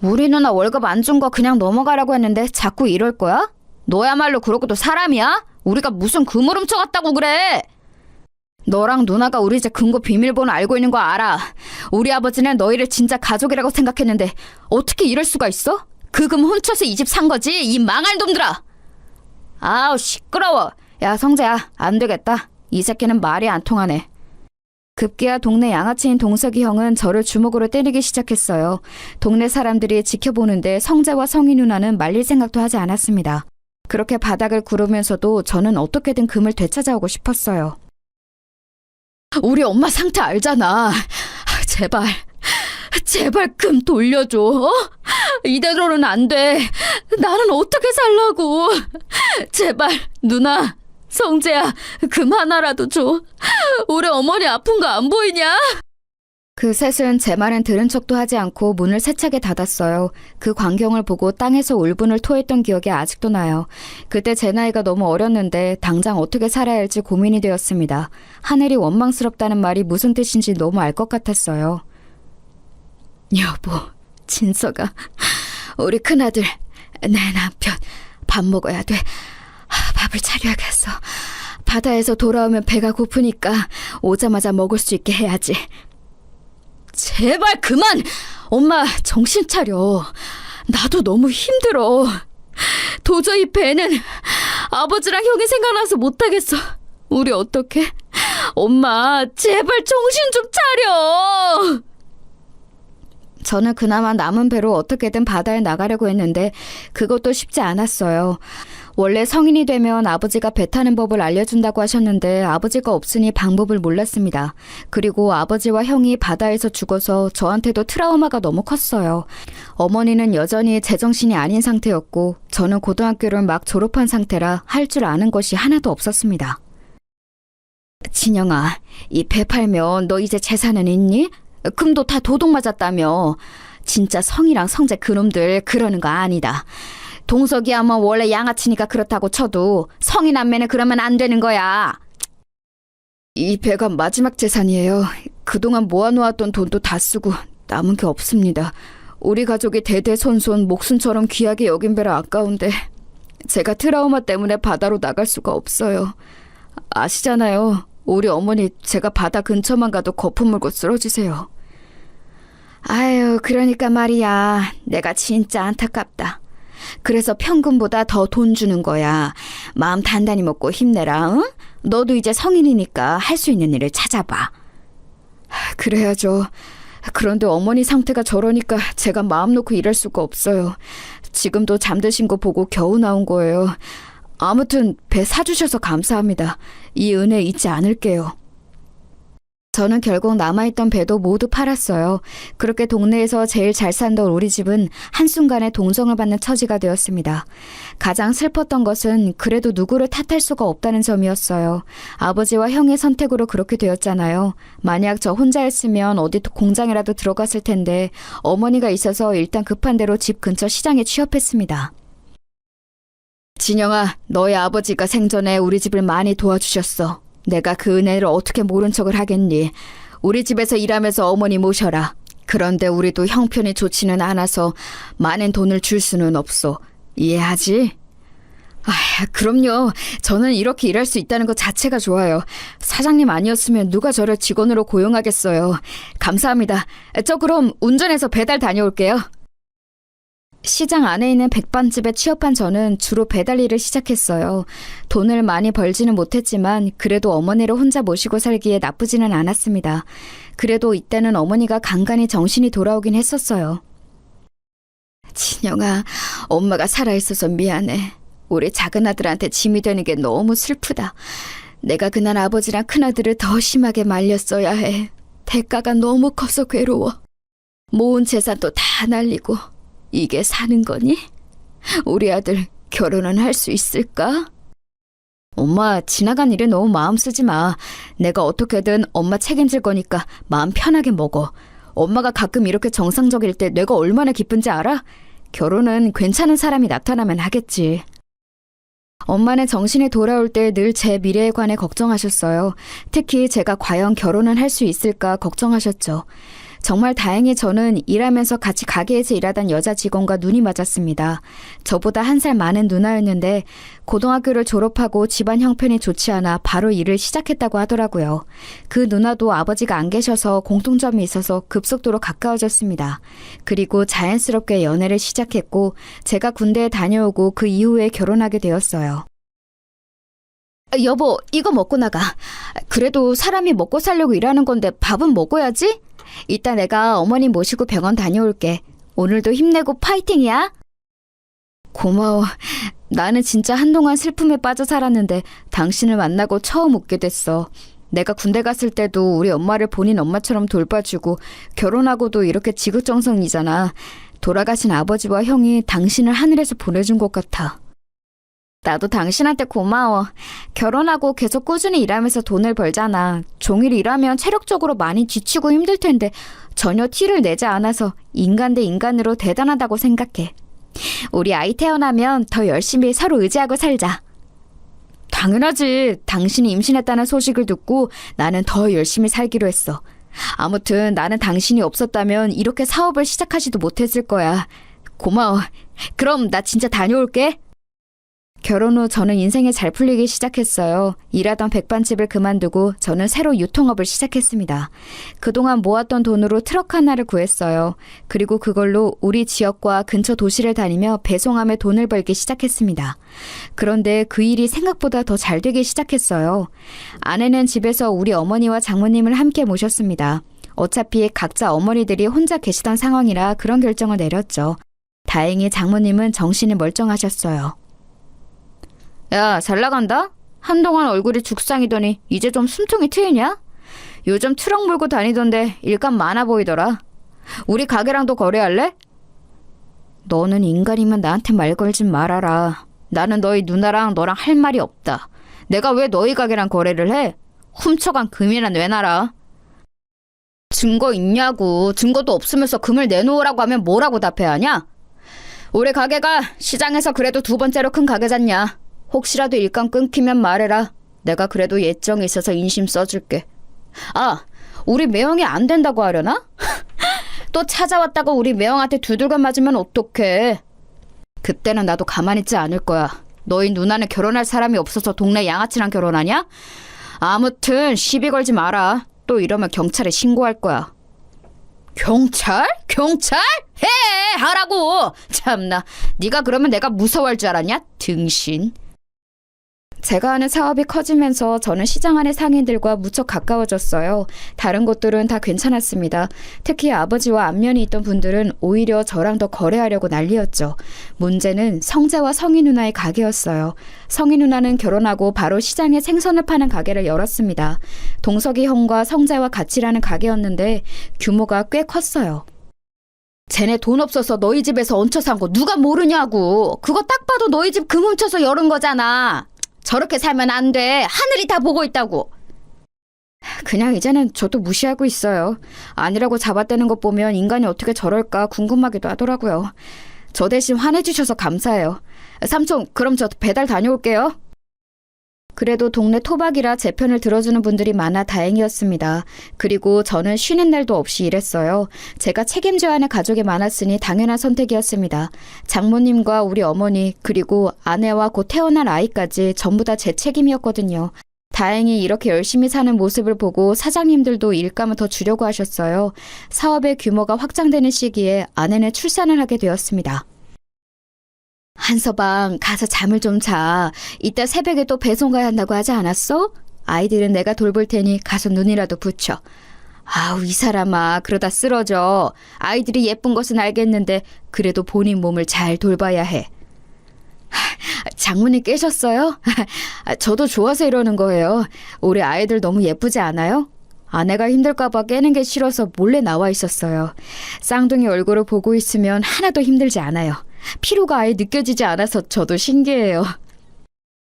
우리 누나 월급 안 준 거 그냥 넘어가라고 했는데 자꾸 이럴 거야? 너야말로 그러고도 사람이야? 우리가 무슨 금을 훔쳐갔다고 그래? 너랑 누나가 우리 집 금고 비밀번호 알고 있는 거 알아. 우리 아버지는 너희를 진짜 가족이라고 생각했는데 어떻게 이럴 수가 있어? 그 금 훔쳐서 이 집 산 거지, 이 망할 놈들아. 아우, 시끄러워. 야, 성재야, 안 되겠다. 이 새끼는 말이 안 통하네. 급기야 동네 양아치인 동석이 형은 저를 주먹으로 때리기 시작했어요. 동네 사람들이 지켜보는데 성재와 성희 누나는 말릴 생각도 하지 않았습니다. 그렇게 바닥을 구르면서도 저는 어떻게든 금을 되찾아오고 싶었어요. 우리 엄마 상태 알잖아. 제발 금 돌려줘. 어? 이대로는 안 돼. 나는 어떻게 살라고. 제발 누나, 성재야, 금 하나라도 줘. 우리 어머니 아픈 거 안 보이냐? 그 셋은 제 말은 들은 척도 하지 않고 문을 세차게 닫았어요. 그 광경을 보고 땅에서 울분을 토했던 기억이 아직도 나요. 그때 제 나이가 너무 어렸는데 당장 어떻게 살아야 할지 고민이 되었습니다. 하늘이 원망스럽다는 말이 무슨 뜻인지 너무 알 것 같았어요. 여보, 진서가, 우리 큰아들, 내 남편, 밥 먹어야 돼. 밥을 차려야겠어. 바다에서 돌아오면 배가 고프니까 오자마자 먹을 수 있게 해야지. 제발 그만! 엄마, 정신 차려. 나도 너무 힘들어. 도저히 배는 아버지랑 형이 생각나서 못하겠어. 우리 어떡해? 엄마, 제발 정신 좀 차려! 저는 그나마 남은 배로 어떻게든 바다에 나가려고 했는데 그것도 쉽지 않았어요. 원래 성인이 되면 아버지가 배 타는 법을 알려준다고 하셨는데 아버지가 없으니 방법을 몰랐습니다. 그리고 아버지와 형이 바다에서 죽어서 저한테도 트라우마가 너무 컸어요. 어머니는 여전히 제정신이 아닌 상태였고 저는 고등학교를 막 졸업한 상태라 할 줄 아는 것이 하나도 없었습니다. 진영아, 이 배 팔면 너 이제 재산은 있니? 금도 다 도둑 맞았다며. 진짜 성이랑 성재 그놈들 그러는 거 아니다. 동석이야 뭐 원래 양아치니까 그렇다고 쳐도 성인 남매는 그러면 안 되는 거야. 이 배가 마지막 재산이에요. 그동안 모아놓았던 돈도 다 쓰고 남은 게 없습니다. 우리 가족이 대대손손 목숨처럼 귀하게 여긴 배라 아까운데 제가 트라우마 때문에 바다로 나갈 수가 없어요. 아시잖아요. 우리 어머니 제가 바다 근처만 가도 거품 물고 쓰러지세요. 아유, 그러니까 말이야. 내가 진짜 안타깝다. 그래서 평균보다 더 돈 주는 거야. 마음 단단히 먹고 힘내라. 응? 너도 이제 성인이니까 할 수 있는 일을 찾아봐. 그래야죠. 그런데 어머니 상태가 저러니까 제가 마음 놓고 일할 수가 없어요. 지금도 잠드신 거 보고 겨우 나온 거예요. 아무튼 배 사주셔서 감사합니다. 이 은혜 잊지 않을게요. 저는 결국 남아있던 배도 모두 팔았어요. 그렇게 동네에서 제일 잘 살던 우리 집은 한순간에 동정을 받는 처지가 되었습니다. 가장 슬펐던 것은 그래도 누구를 탓할 수가 없다는 점이었어요. 아버지와 형의 선택으로 그렇게 되었잖아요. 만약 저 혼자였으면 어디 공장이라도 들어갔을 텐데 어머니가 있어서 일단 급한 대로 집 근처 시장에 취업했습니다. 진영아, 너희 아버지가 생전에 우리 집을 많이 도와주셨어. 내가 그 은혜를 어떻게 모른 척을 하겠니? 우리 집에서 일하면서 어머니 모셔라. 그런데 우리도 형편이 좋지는 않아서 많은 돈을 줄 수는 없어. 이해하지? 아, 그럼요. 저는 이렇게 일할 수 있다는 것 자체가 좋아요. 사장님 아니었으면 누가 저를 직원으로 고용하겠어요. 감사합니다. 저 그럼 운전해서 배달 다녀올게요. 시장 안에 있는 백반집에 취업한 저는 주로 배달 일을 시작했어요. 돈을 많이 벌지는 못했지만 그래도 어머니를 혼자 모시고 살기에 나쁘지는 않았습니다. 그래도 이때는 어머니가 간간히 정신이 돌아오긴 했었어요. 진영아, 엄마가 살아있어서 미안해. 우리 작은 아들한테 짐이 되는 게 너무 슬프다. 내가 그날 아버지랑 큰아들을 더 심하게 말렸어야 해. 대가가 너무 커서 괴로워. 모은 재산도 다 날리고 이게 사는 거니? 우리 아들 결혼은 할 수 있을까? 엄마, 지나간 일에 너무 마음 쓰지 마. 내가 어떻게든 엄마 책임질 거니까 마음 편하게 먹어. 엄마가 가끔 이렇게 정상적일 때 내가 얼마나 기쁜지 알아? 결혼은 괜찮은 사람이 나타나면 하겠지. 엄마는 정신이 돌아올 때 늘 제 미래에 관해 걱정하셨어요. 특히 제가 과연 결혼은 할 수 있을까 걱정하셨죠. 정말 다행히 저는 일하면서 같이 가게에서 일하던 여자 직원과 눈이 맞았습니다. 저보다 한 살 많은 누나였는데 고등학교를 졸업하고 집안 형편이 좋지 않아 바로 일을 시작했다고 하더라고요. 그 누나도 아버지가 안 계셔서 공통점이 있어서 급속도로 가까워졌습니다. 그리고 자연스럽게 연애를 시작했고 제가 군대에 다녀오고 그 이후에 결혼하게 되었어요. 여보, 이거 먹고 나가. 그래도 사람이 먹고 살려고 일하는 건데 밥은 먹어야지? 이따 내가 어머니 모시고 병원 다녀올게. 오늘도 힘내고 파이팅이야. 고마워. 나는 진짜 한동안 슬픔에 빠져 살았는데 당신을 만나고 처음 웃게 됐어. 내가 군대 갔을 때도 우리 엄마를 본인 엄마처럼 돌봐주고 결혼하고도 이렇게 지극정성이잖아. 돌아가신 아버지와 형이 당신을 하늘에서 보내준 것 같아. 나도 당신한테 고마워. 결혼하고 계속 꾸준히 일하면서 돈을 벌잖아. 종일 일하면 체력적으로 많이 지치고 힘들 텐데 전혀 티를 내지 않아서 인간 대 인간으로 대단하다고 생각해. 우리 아이 태어나면 더 열심히 서로 의지하고 살자. 당연하지. 당신이 임신했다는 소식을 듣고 나는 더 열심히 살기로 했어. 아무튼 나는 당신이 없었다면 이렇게 사업을 시작하지도 못했을 거야. 고마워. 그럼 나 진짜 다녀올게. 결혼 후 저는 인생이 잘 풀리기 시작했어요. 일하던 백반집을 그만두고 저는 새로 유통업을 시작했습니다. 그동안 모았던 돈으로 트럭 하나를 구했어요. 그리고 그걸로 우리 지역과 근처 도시를 다니며 배송하며 돈을 벌기 시작했습니다. 그런데 그 일이 생각보다 더 잘 되기 시작했어요. 아내는 집에서 우리 어머니와 장모님을 함께 모셨습니다. 어차피 각자 어머니들이 혼자 계시던 상황이라 그런 결정을 내렸죠. 다행히 장모님은 정신이 멀쩡하셨어요. 야, 잘 나간다? 한동안 얼굴이 죽상이더니 이제 좀 숨통이 트이냐? 요즘 트럭 몰고 다니던데 일감 많아 보이더라. 우리 가게랑도 거래할래? 너는 인간이면 나한테 말 걸지 말아라. 나는 너희 누나랑 너랑 할 말이 없다. 내가 왜 너희 가게랑 거래를 해? 훔쳐간 금이나 내놔라. 증거 있냐고. 증거도 없으면서 금을 내놓으라고 하면 뭐라고 답해야 하냐? 우리 가게가 시장에서 그래도 두 번째로 큰 가게잖냐. 혹시라도 일감 끊기면 말해라. 내가 그래도 예정이 있어서 인심 써줄게. 아, 우리 매형이 안 된다고 하려나? 또 찾아왔다고 우리 매형한테 두들겨 맞으면 어떡해. 그때는 나도 가만히 있지 않을 거야. 너희 누나는 결혼할 사람이 없어서 동네 양아치랑 결혼하냐? 아무튼 시비 걸지 마라. 또 이러면 경찰에 신고할 거야. 경찰? 경찰? 해! 하라고! 참나, 네가 그러면 내가 무서워할 줄 알았냐? 등신. 제가 하는 사업이 커지면서 저는 시장 안의 상인들과 무척 가까워졌어요. 다른 곳들은 다 괜찮았습니다. 특히 아버지와 안면이 있던 분들은 오히려 저랑 더 거래하려고 난리였죠. 문제는 성재와 성희 누나의 가게였어요. 성희 누나는 결혼하고 바로 시장에 생선을 파는 가게를 열었습니다. 동석이 형과 성재와 같이 일하는 가게였는데 규모가 꽤 컸어요. 쟤네 돈 없어서 너희 집에서 얹혀 산 거 누가 모르냐고. 그거 딱 봐도 너희 집 금 훔쳐서 열은 거잖아. 저렇게 살면 안 돼. 하늘이 다 보고 있다고. 그냥 이제는 저도 무시하고 있어요. 아니라고 잡아떼는 것 보면 인간이 어떻게 저럴까 궁금하기도 하더라고요. 저 대신 화내주셔서 감사해요. 삼촌, 그럼 저 배달 다녀올게요. 그래도 동네 토박이라 제 편을 들어주는 분들이 많아 다행이었습니다. 그리고 저는 쉬는 날도 없이 일했어요. 제가 책임져야 하는 가족이 많았으니 당연한 선택이었습니다. 장모님과 우리 어머니 그리고 아내와 곧 태어날 아이까지 전부 다 제 책임이었거든요. 다행히 이렇게 열심히 사는 모습을 보고 사장님들도 일감을 더 주려고 하셨어요. 사업의 규모가 확장되는 시기에 아내는 출산을 하게 되었습니다. 한서방, 가서 잠을 좀 자. 이따 새벽에 또 배송 가야 한다고 하지 않았어? 아이들은 내가 돌볼 테니 가서 눈이라도 붙여. 아우, 이 사람아, 그러다 쓰러져. 아이들이 예쁜 것은 알겠는데 그래도 본인 몸을 잘 돌봐야 해. 장모님 깨셨어요? 저도 좋아서 이러는 거예요. 올해 아이들 너무 예쁘지 않아요? 아내가 힘들까봐 깨는 게 싫어서 몰래 나와 있었어요. 쌍둥이 얼굴을 보고 있으면 하나도 힘들지 않아요. 피로가 아예 느껴지지 않아서 저도 신기해요.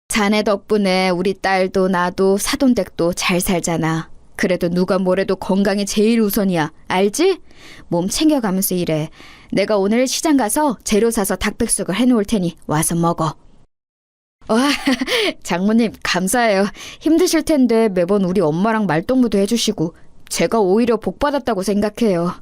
자네 덕분에 우리 딸도 나도 사돈댁도 잘 살잖아. 그래도 누가 뭐래도 건강이 제일 우선이야. 알지? 몸 챙겨가면서 일해. 내가 오늘 시장 가서 재료 사서 닭백숙을 해놓을 테니 와서 먹어. 와, 장모님 감사해요. 힘드실 텐데 매번 우리 엄마랑 말동무도 해주시고 제가 오히려 복받았다고 생각해요.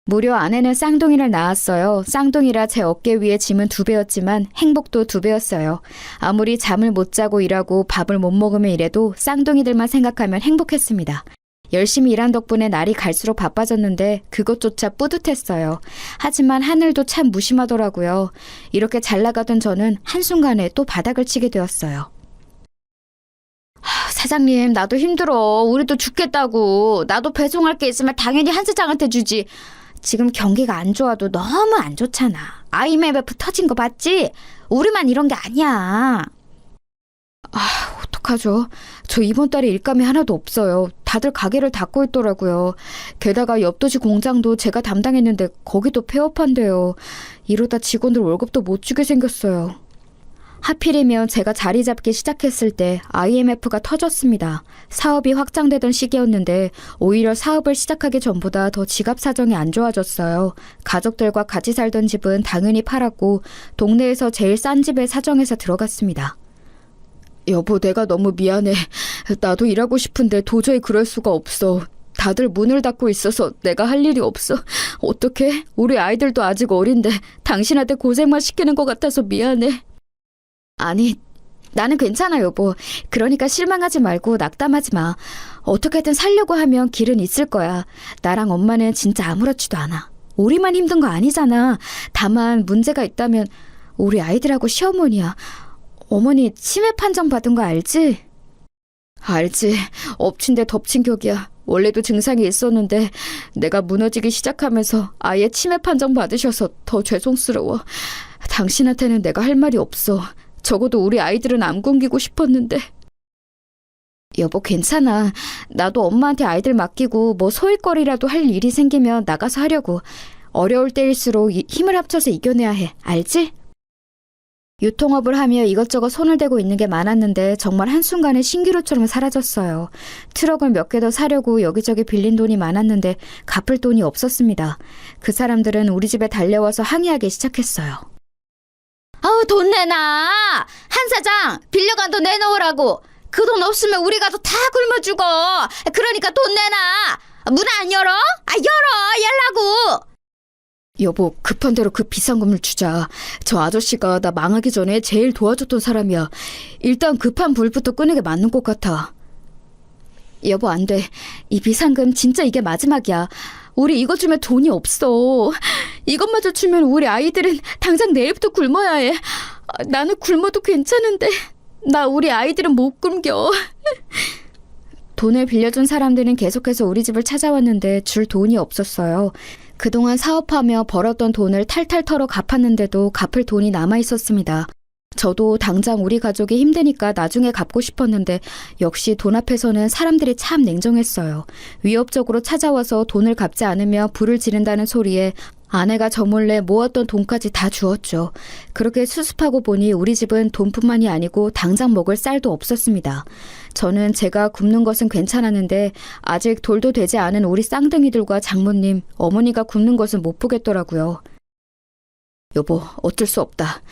무려 아내는 쌍둥이를 낳았어요. 쌍둥이라 제 어깨 위에 짐은 2배였지만 행복도 2배였어요. 아무리 잠을 못 자고 일하고 밥을 못 먹으며 일해도 쌍둥이들만 생각하면 행복했습니다. 열심히 일한 덕분에 날이 갈수록 바빠졌는데 그것조차 뿌듯했어요. 하지만 하늘도 참 무심하더라고요. 이렇게 잘 나가던 저는 한순간에 또 바닥을 치게 되었어요. 사장님, 나도 힘들어. 우리도 죽겠다고. 나도 배송할 게 있으면 당연히 한 사장한테 주지. 지금 경기가 안 좋아도 너무 안 좋잖아. IMF 터진 거 봤지? 우리만 이런 게 아니야. 어떡하죠? 저 이번 달에 일감이 하나도 없어요. 다들 가게를 닫고 있더라고요. 게다가 옆 도시 공장도 제가 담당했는데 거기도 폐업한대요. 이러다 직원들 월급도 못 주게 생겼어요. 하필이면 제가 자리 잡기 시작했을 때 IMF가 터졌습니다. 사업이 확장되던 시기였는데 오히려 사업을 시작하기 전보다 더 지갑 사정이 안 좋아졌어요. 가족들과 같이 살던 집은 당연히 팔았고 동네에서 제일 싼 집에 사정해서 들어갔습니다. 여보, 내가 너무 미안해. 나도 일하고 싶은데 도저히 그럴 수가 없어. 다들 문을 닫고 있어서 내가 할 일이 없어. 어떡해? 우리 아이들도 아직 어린데 당신한테 고생만 시키는 것 같아서 미안해. 아니, 나는 괜찮아, 여보. 그러니까 실망하지 말고 낙담하지 마. 어떻게든 살려고 하면 길은 있을 거야. 나랑 엄마는 진짜 아무렇지도 않아. 우리만 힘든 거 아니잖아. 다만 문제가 있다면 우리 아이들하고 시어머니야. 어머니 치매 판정 받은 거 알지? 알지. 엎친 데 덮친 격이야. 원래도 증상이 있었는데 내가 무너지기 시작하면서 아예 치매 판정 받으셔서 더 죄송스러워. 당신한테는 내가 할 말이 없어. 적어도 우리 아이들은 안 굶기고 싶었는데. 여보, 괜찮아. 나도 엄마한테 아이들 맡기고 뭐 소일거리라도 할 일이 생기면 나가서 하려고. 어려울 때일수록 힘을 합쳐서 이겨내야 해. 알지? 유통업을 하며 이것저것 손을 대고 있는 게 많았는데 정말 한순간에 신기루처럼 사라졌어요. 트럭을 몇 개 더 사려고 여기저기 빌린 돈이 많았는데 갚을 돈이 없었습니다. 그 사람들은 우리 집에 달려와서 항의하기 시작했어요. 아우, 돈 내놔! 한 사장! 빌려간 돈 내놓으라고! 그 돈 없으면 우리가 다 굶어 죽어! 그러니까 돈 내놔! 문 안 열어? 열라고! 여보, 급한 대로 그 비상금을 주자. 저 아저씨가 나 망하기 전에 제일 도와줬던 사람이야. 일단 급한 불부터 끄는 게 맞는 것 같아. 여보, 안 돼. 이 비상금 진짜 이게 마지막이야. 우리 이거 주면 돈이 없어. 이것마저 주면 우리 아이들은 당장 내일부터 굶어야 해. 나는 굶어도 괜찮은데 나 우리 아이들은 못 굶겨. 돈을 빌려준 사람들은 계속해서 우리 집을 찾아왔는데 줄 돈이 없었어요. 그동안 사업하며 벌었던 돈을 탈탈 털어 갚았는데도 갚을 돈이 남아 있었습니다. 저도 당장 우리 가족이 힘드니까 나중에 갚고 싶었는데 역시 돈 앞에서는 사람들이 참 냉정했어요. 위협적으로 찾아와서 돈을 갚지 않으며 불을 지른다는 소리에 아내가 저 몰래 모았던 돈까지 다 주었죠. 그렇게 수습하고 보니 우리 집은 돈뿐만이 아니고 당장 먹을 쌀도 없었습니다. 저는 제가 굶는 것은 괜찮았는데 아직 돌도 되지 않은 우리 쌍둥이들과 장모님, 어머니가 굶는 것은 못 보겠더라고요. 여보, 어쩔 수 없다.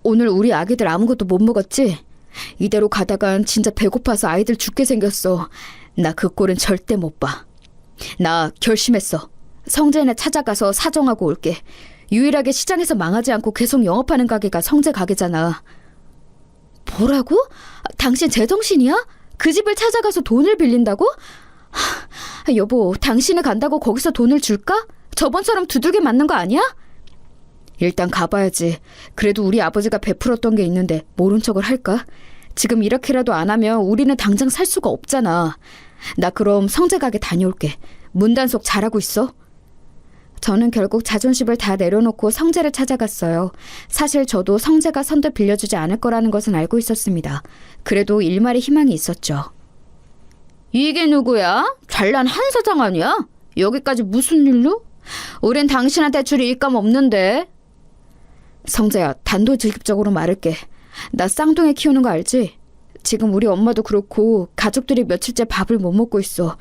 오늘 우리 아기들 아무것도 못 먹었지? 이대로 가다간 진짜 배고파서 아이들 죽게 생겼어. 나 그 꼴은 절대 못 봐. 나 결심했어. 성재네 찾아가서 사정하고 올게. 유일하게 시장에서 망하지 않고 계속 영업하는 가게가 성재 가게잖아. 뭐라고? 당신 제정신이야? 그 집을 찾아가서 돈을 빌린다고? 여보, 당신이 간다고 거기서 돈을 줄까? 저번처럼 두들겨 맞는 거 아니야? 일단 가봐야지. 그래도 우리 아버지가 베풀었던 게 있는데 모른 척을 할까? 지금 이렇게라도 안 하면 우리는 당장 살 수가 없잖아. 나 그럼 성재 가게 다녀올게. 문단속 잘하고 있어? 저는 결국 자존심을 다 내려놓고 성재를 찾아갔어요. 사실 저도 성재가 선뜻 빌려주지 않을 거라는 것은 알고 있었습니다. 그래도 일말의 희망이 있었죠. 이게 누구야? 잘난 한 사장 아니야? 여기까지 무슨 일로? 우린 당신한테 줄 일감 없는데. 성재야, 단도직입적으로 말할게. 나 쌍둥이 키우는 거 알지? 지금 우리 엄마도 그렇고 가족들이 며칠째 밥을 못 먹고 있어.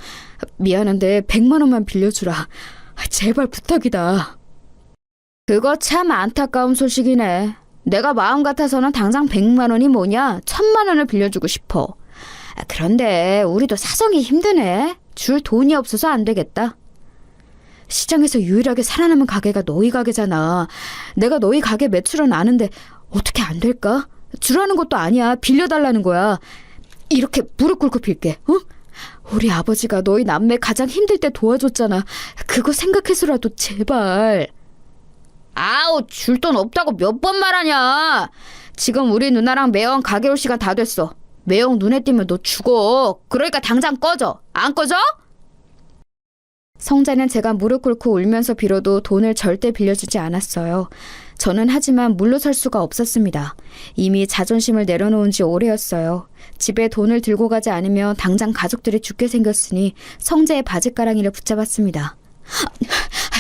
미안한데 100만 원만 빌려주라. 제발 부탁이다. 그거 참 안타까운 소식이네. 내가 마음 같아서는 당장 100만 원이 뭐냐 1000만 원을 빌려주고 싶어. 그런데 우리도 사정이 힘드네. 줄 돈이 없어서 안 되겠다. 시장에서 유일하게 살아남은 가게가 너희 가게잖아. 내가 너희 가게 매출은 아는데 어떻게 안 될까? 주라는 것도 아니야. 빌려달라는 거야. 이렇게 무릎 꿇고 빌게. 어? 우리 아버지가 너희 남매 가장 힘들 때 도와줬잖아. 그거 생각해서라도 제발. 아우, 줄 돈 없다고 몇 번 말하냐. 지금 우리 누나랑 매형 가게 올 시간 다 됐어. 매형 눈에 띄면 너 죽어. 그러니까 당장 꺼져. 안 꺼져? 성재는 제가 무릎 꿇고 울면서 빌어도 돈을 절대 빌려주지 않았어요. 저는 하지만 물러설 수가 없었습니다. 이미 자존심을 내려놓은 지 오래였어요. 집에 돈을 들고 가지 않으면 당장 가족들이 죽게 생겼으니 성재의 바지가랑이를 붙잡았습니다.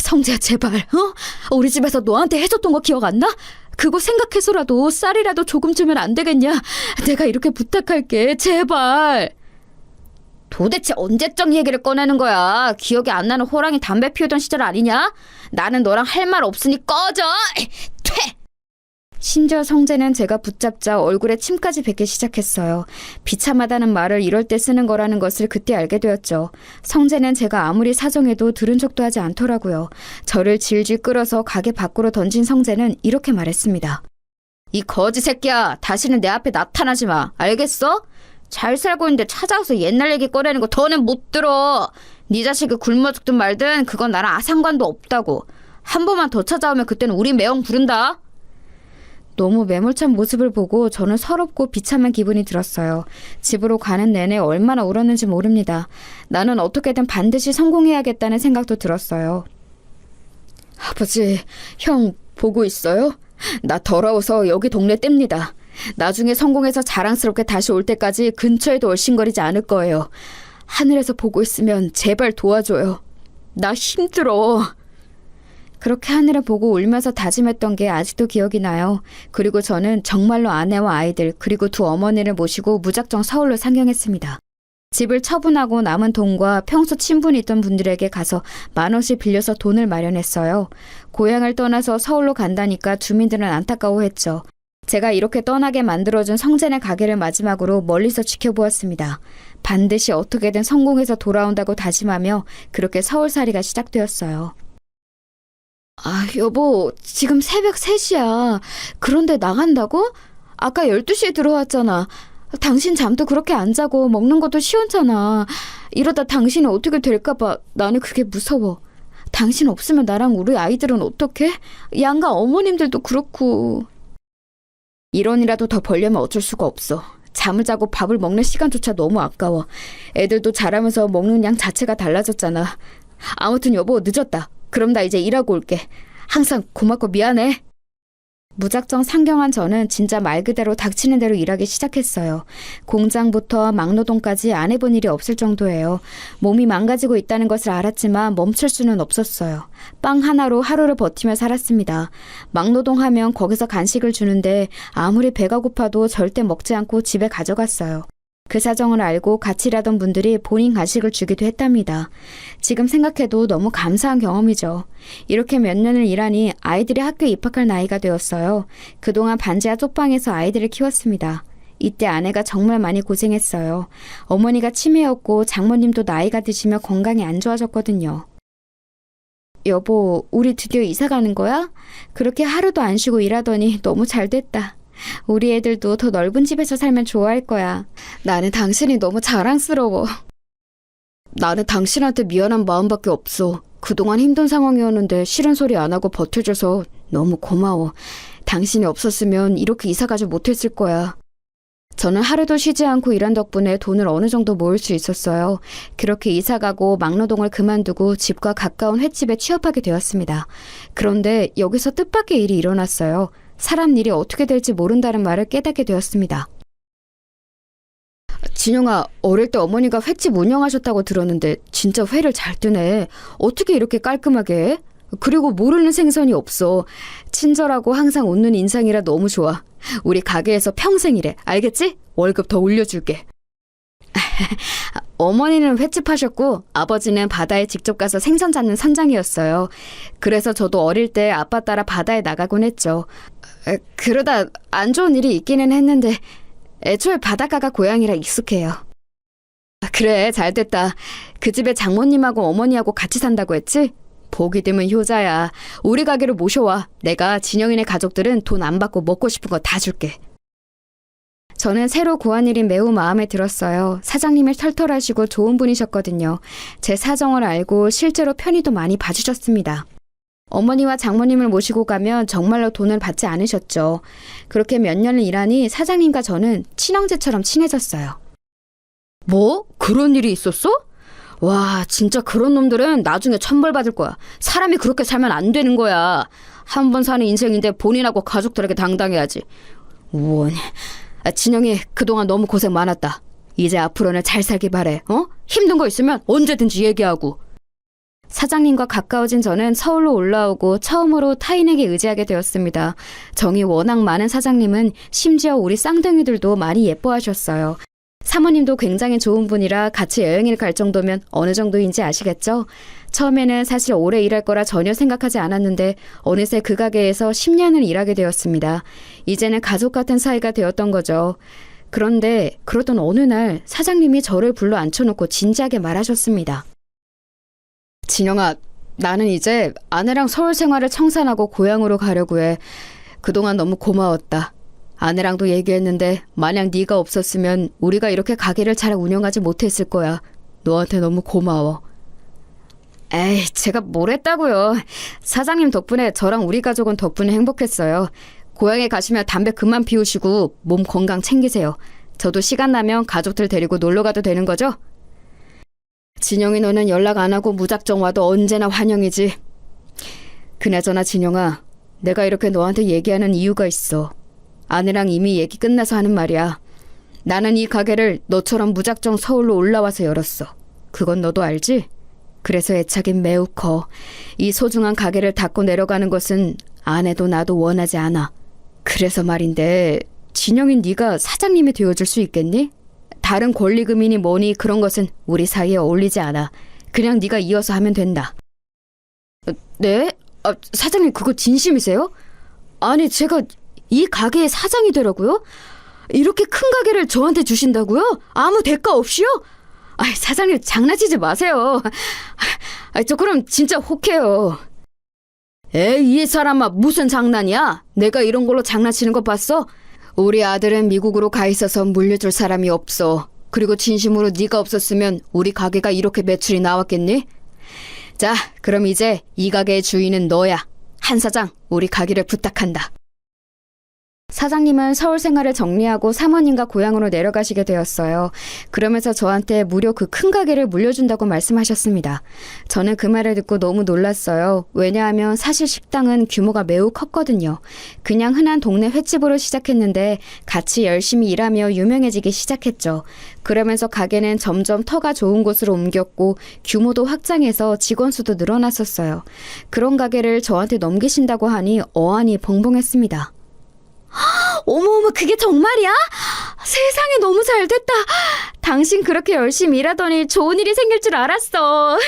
성재야, 제발, 우리 집에서 너한테 해줬던 거 기억 안 나? 그거 생각해서라도 쌀이라도 조금 주면 안 되겠냐? 내가 이렇게 부탁할게, 제발. 도대체 언제적 얘기를 꺼내는 거야? 기억이 안 나는 호랑이 담배 피우던 시절 아니냐? 나는 너랑 할 말 없으니 꺼져! 퇴! 심지어 성재는 제가 붙잡자 얼굴에 침까지 뱉기 시작했어요. 비참하다는 말을 이럴 때 쓰는 거라는 것을 그때 알게 되었죠. 성재는 제가 아무리 사정해도 들은 척도 하지 않더라고요. 저를 질질 끌어서 가게 밖으로 던진 성재는 이렇게 말했습니다. 이 거지 새끼야, 다시는 내 앞에 나타나지 마. 알겠어? 잘 살고 있는데 찾아와서 옛날 얘기 꺼내는 거 더는 못 들어. 네 자식이 굶어 죽든 말든 그건 나랑 상관도 없다고. 한 번만 더 찾아오면 그때는 우리 매형 부른다. 너무 매몰찬 모습을 보고 저는 서럽고 비참한 기분이 들었어요. 집으로 가는 내내 얼마나 울었는지 모릅니다. 나는 어떻게든 반드시 성공해야겠다는 생각도 들었어요. 아버지, 형 보고 있어요? 나 더러워서 여기 동네 뗍니다. 나중에 성공해서 자랑스럽게 다시 올 때까지 근처에도 얼씬거리지 않을 거예요. 하늘에서 보고 있으면 제발 도와줘요. 나 힘들어. 그렇게 하늘을 보고 울면서 다짐했던 게 아직도 기억이 나요. 그리고 저는 정말로 아내와 아이들 그리고 두 어머니를 모시고 무작정 서울로 상경했습니다. 집을 처분하고 남은 돈과 평소 친분이 있던 분들에게 가서 10,000원씩 빌려서 돈을 마련했어요. 고향을 떠나서 서울로 간다니까 주민들은 안타까워했죠. 제가 이렇게 떠나게 만들어준 성재네 가게를 마지막으로 멀리서 지켜보았습니다. 반드시 어떻게든 성공해서 돌아온다고 다짐하며 그렇게 서울살이가 시작되었어요. 아, 여보, 지금 새벽 3시야. 그런데 나간다고? 아까 12시에 들어왔잖아. 당신 잠도 그렇게 안 자고 먹는 것도 시원찮아. 이러다 당신이 어떻게 될까봐 나는 그게 무서워. 당신 없으면 나랑 우리 아이들은 어떡해? 양가 어머님들도 그렇고. 1원이라도 더 벌려면 어쩔 수가 없어. 잠을 자고 밥을 먹는 시간조차 너무 아까워. 애들도 자라면서 먹는 양 자체가 달라졌잖아. 아무튼 여보, 늦었다. 그럼 나 이제 일하고 올게. 항상 고맙고 미안해. 무작정 상경한 저는 진짜 말 그대로 닥치는 대로 일하기 시작했어요. 공장부터 막노동까지 안 해본 일이 없을 정도예요. 몸이 망가지고 있다는 것을 알았지만 멈출 수는 없었어요. 빵 하나로 하루를 버티며 살았습니다. 막노동하면 거기서 간식을 주는데 아무리 배가 고파도 절대 먹지 않고 집에 가져갔어요. 그 사정을 알고 같이 일하던 분들이 본인 간식을 주기도 했답니다. 지금 생각해도 너무 감사한 경험이죠. 이렇게 몇 년을 일하니 아이들이 학교에 입학할 나이가 되었어요. 그동안 반지하 쪽방에서 아이들을 키웠습니다. 이때 아내가 정말 많이 고생했어요. 어머니가 치매였고 장모님도 나이가 드시며 건강이 안 좋아졌거든요. 여보, 우리 드디어 이사 가는 거야? 그렇게 하루도 안 쉬고 일하더니 너무 잘 됐다. 우리 애들도 더 넓은 집에서 살면 좋아할 거야. 나는 당신이 너무 자랑스러워. 나는 당신한테 미안한 마음밖에 없어. 그동안 힘든 상황이었는데 싫은 소리 안 하고 버텨줘서 너무 고마워. 당신이 없었으면 이렇게 이사 가지 못했을 거야. 저는 하루도 쉬지 않고 일한 덕분에 돈을 어느 정도 모을 수 있었어요. 그렇게 이사 가고 막노동을 그만두고 집과 가까운 횟집에 취업하게 되었습니다. 그런데 여기서 뜻밖의 일이 일어났어요. 사람 일이 어떻게 될지 모른다는 말을 깨닫게 되었습니다. 진영아, 어릴 때 어머니가 횟집 운영하셨다고 들었는데 진짜 회를 잘 뜨네. 어떻게 이렇게 깔끔하게 해? 그리고 모르는 생선이 없어. 친절하고 항상 웃는 인상이라 너무 좋아. 우리 가게에서 평생 일해. 알겠지? 월급 더 올려줄게. 어머니는 횟집 하셨고 아버지는 바다에 직접 가서 생선 잡는 선장이었어요. 그래서 저도 어릴 때 아빠 따라 바다에 나가곤 했죠. 그러다 안 좋은 일이 있기는 했는데 애초에 바닷가가 고향이라 익숙해요. 그래, 잘됐다. 그 집에 장모님하고 어머니하고 같이 산다고 했지? 보기 드문 효자야. 우리 가게로 모셔와. 내가 진영이네 가족들은 돈 안 받고 먹고 싶은 거 다 줄게. 저는 새로 구한 일이 매우 마음에 들었어요. 사장님이 털털하시고 좋은 분이셨거든요. 제 사정을 알고 실제로 편의도 많이 봐주셨습니다. 어머니와 장모님을 모시고 가면 정말로 돈을 받지 않으셨죠. 그렇게 몇 년을 일하니 사장님과 저는 친형제처럼 친해졌어요. 뭐? 그런 일이 있었어? 와, 진짜 그런 놈들은 나중에 천벌 받을 거야. 사람이 그렇게 살면 안 되는 거야. 한 번 사는 인생인데 본인하고 가족들에게 당당해야지. 원. 진영이 그동안 너무 고생 많았다. 이제 앞으로는 잘 살기 바래. 힘든 거 있으면 언제든지 얘기하고. 사장님과 가까워진 저는 서울로 올라오고 처음으로 타인에게 의지하게 되었습니다. 정이 워낙 많은 사장님은 심지어 우리 쌍둥이들도 많이 예뻐하셨어요. 사모님도 굉장히 좋은 분이라 같이 여행을 갈 정도면 어느 정도인지 아시겠죠? 처음에는 사실 오래 일할 거라 전혀 생각하지 않았는데 어느새 그 가게에서 10년을 일하게 되었습니다. 이제는 가족 같은 사이가 되었던 거죠. 그런데 그러던 어느 날 사장님이 저를 불러 앉혀놓고 진지하게 말하셨습니다. 진영아, 나는 이제 아내랑 서울 생활을 청산하고 고향으로 가려고 해. 그동안 너무 고마웠다. 아내랑도 얘기했는데 만약 네가 없었으면 우리가 이렇게 가게를 잘 운영하지 못했을 거야. 너한테 너무 고마워. 에이, 제가 뭘 했다고요. 사장님 덕분에 저랑 우리 가족은 덕분에 행복했어요. 고향에 가시면 담배 그만 피우시고 몸 건강 챙기세요. 저도 시간 나면 가족들 데리고 놀러 가도 되는 거죠? 진영이 너는 연락 안 하고 무작정 와도 언제나 환영이지. 그나저나 진영아, 내가 이렇게 너한테 얘기하는 이유가 있어. 아내랑 이미 얘기 끝나서 하는 말이야. 나는 이 가게를 너처럼 무작정 서울로 올라와서 열었어. 그건 너도 알지? 그래서 애착이 매우 커. 이 소중한 가게를 닫고 내려가는 것은 아내도 나도 원하지 않아. 그래서 말인데 진영인 네가 사장님이 되어줄 수 있겠니? 다른 권리금이니 뭐니 그런 것은 우리 사이에 어울리지 않아. 그냥 네가 이어서 하면 된다. 네? 사장님 그거 진심이세요? 아니 제가 이 가게의 사장이 되라고요? 이렇게 큰 가게를 저한테 주신다고요? 아무 대가 없이요? 사장님 장난치지 마세요. 저 그럼 진짜 혹해요. 에이, 이 사람아 무슨 장난이야? 내가 이런 걸로 장난치는 거 봤어? 우리 아들은 미국으로 가 있어서 물려줄 사람이 없어. 그리고 진심으로 네가 없었으면 우리 가게가 이렇게 매출이 나왔겠니? 자, 그럼 이제 이 가게의 주인은 너야. 한 사장, 우리 가게를 부탁한다. 사장님은 서울 생활을 정리하고 사모님과 고향으로 내려가시게 되었어요. 그러면서 저한테 무려 그 큰 가게를 물려준다고 말씀하셨습니다. 저는 그 말을 듣고 너무 놀랐어요. 왜냐하면 사실 식당은 규모가 매우 컸거든요. 그냥 흔한 동네 횟집으로 시작했는데 같이 열심히 일하며 유명해지기 시작했죠. 그러면서 가게는 점점 터가 좋은 곳으로 옮겼고 규모도 확장해서 직원 수도 늘어났었어요. 그런 가게를 저한테 넘기신다고 하니 어안이 벙벙했습니다. 어머어머, 그게 정말이야? 세상에 너무 잘됐다. 당신 그렇게 열심히 일하더니 좋은 일이 생길 줄 알았어.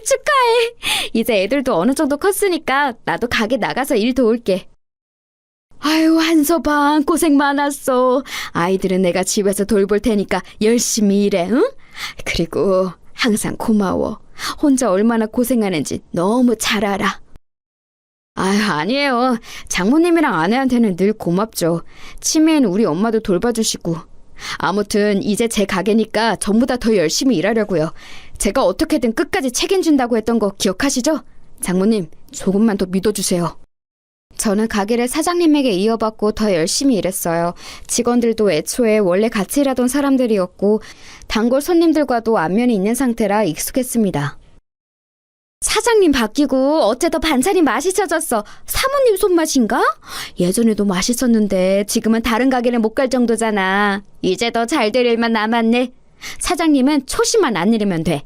축하해. 이제 애들도 어느 정도 컸으니까 나도 가게 나가서 일 도울게. 아유, 한서방 고생 많았어. 아이들은 내가 집에서 돌볼 테니까 열심히 일해, 응? 그리고 항상 고마워. 혼자 얼마나 고생하는지 너무 잘 알아. 아니에요. 장모님이랑 아내한테는 늘 고맙죠. 치매인 우리 엄마도 돌봐주시고. 아무튼 이제 제 가게니까 전보다 더 열심히 일하려고요. 제가 어떻게든 끝까지 책임진다고 했던 거 기억하시죠? 장모님, 조금만 더 믿어주세요. 저는 가게를 사장님에게 이어받고 더 열심히 일했어요. 직원들도 애초에 원래 같이 일하던 사람들이었고 단골 손님들과도 안면이 있는 상태라 익숙했습니다. 사장님 바뀌고 어째 더 반찬이 맛있어졌어. 사모님 손맛인가? 예전에도 맛있었는데 지금은 다른 가게를 못 갈 정도잖아. 이제 더 잘 될 일만 남았네. 사장님은 초심만 안 잃으면 돼.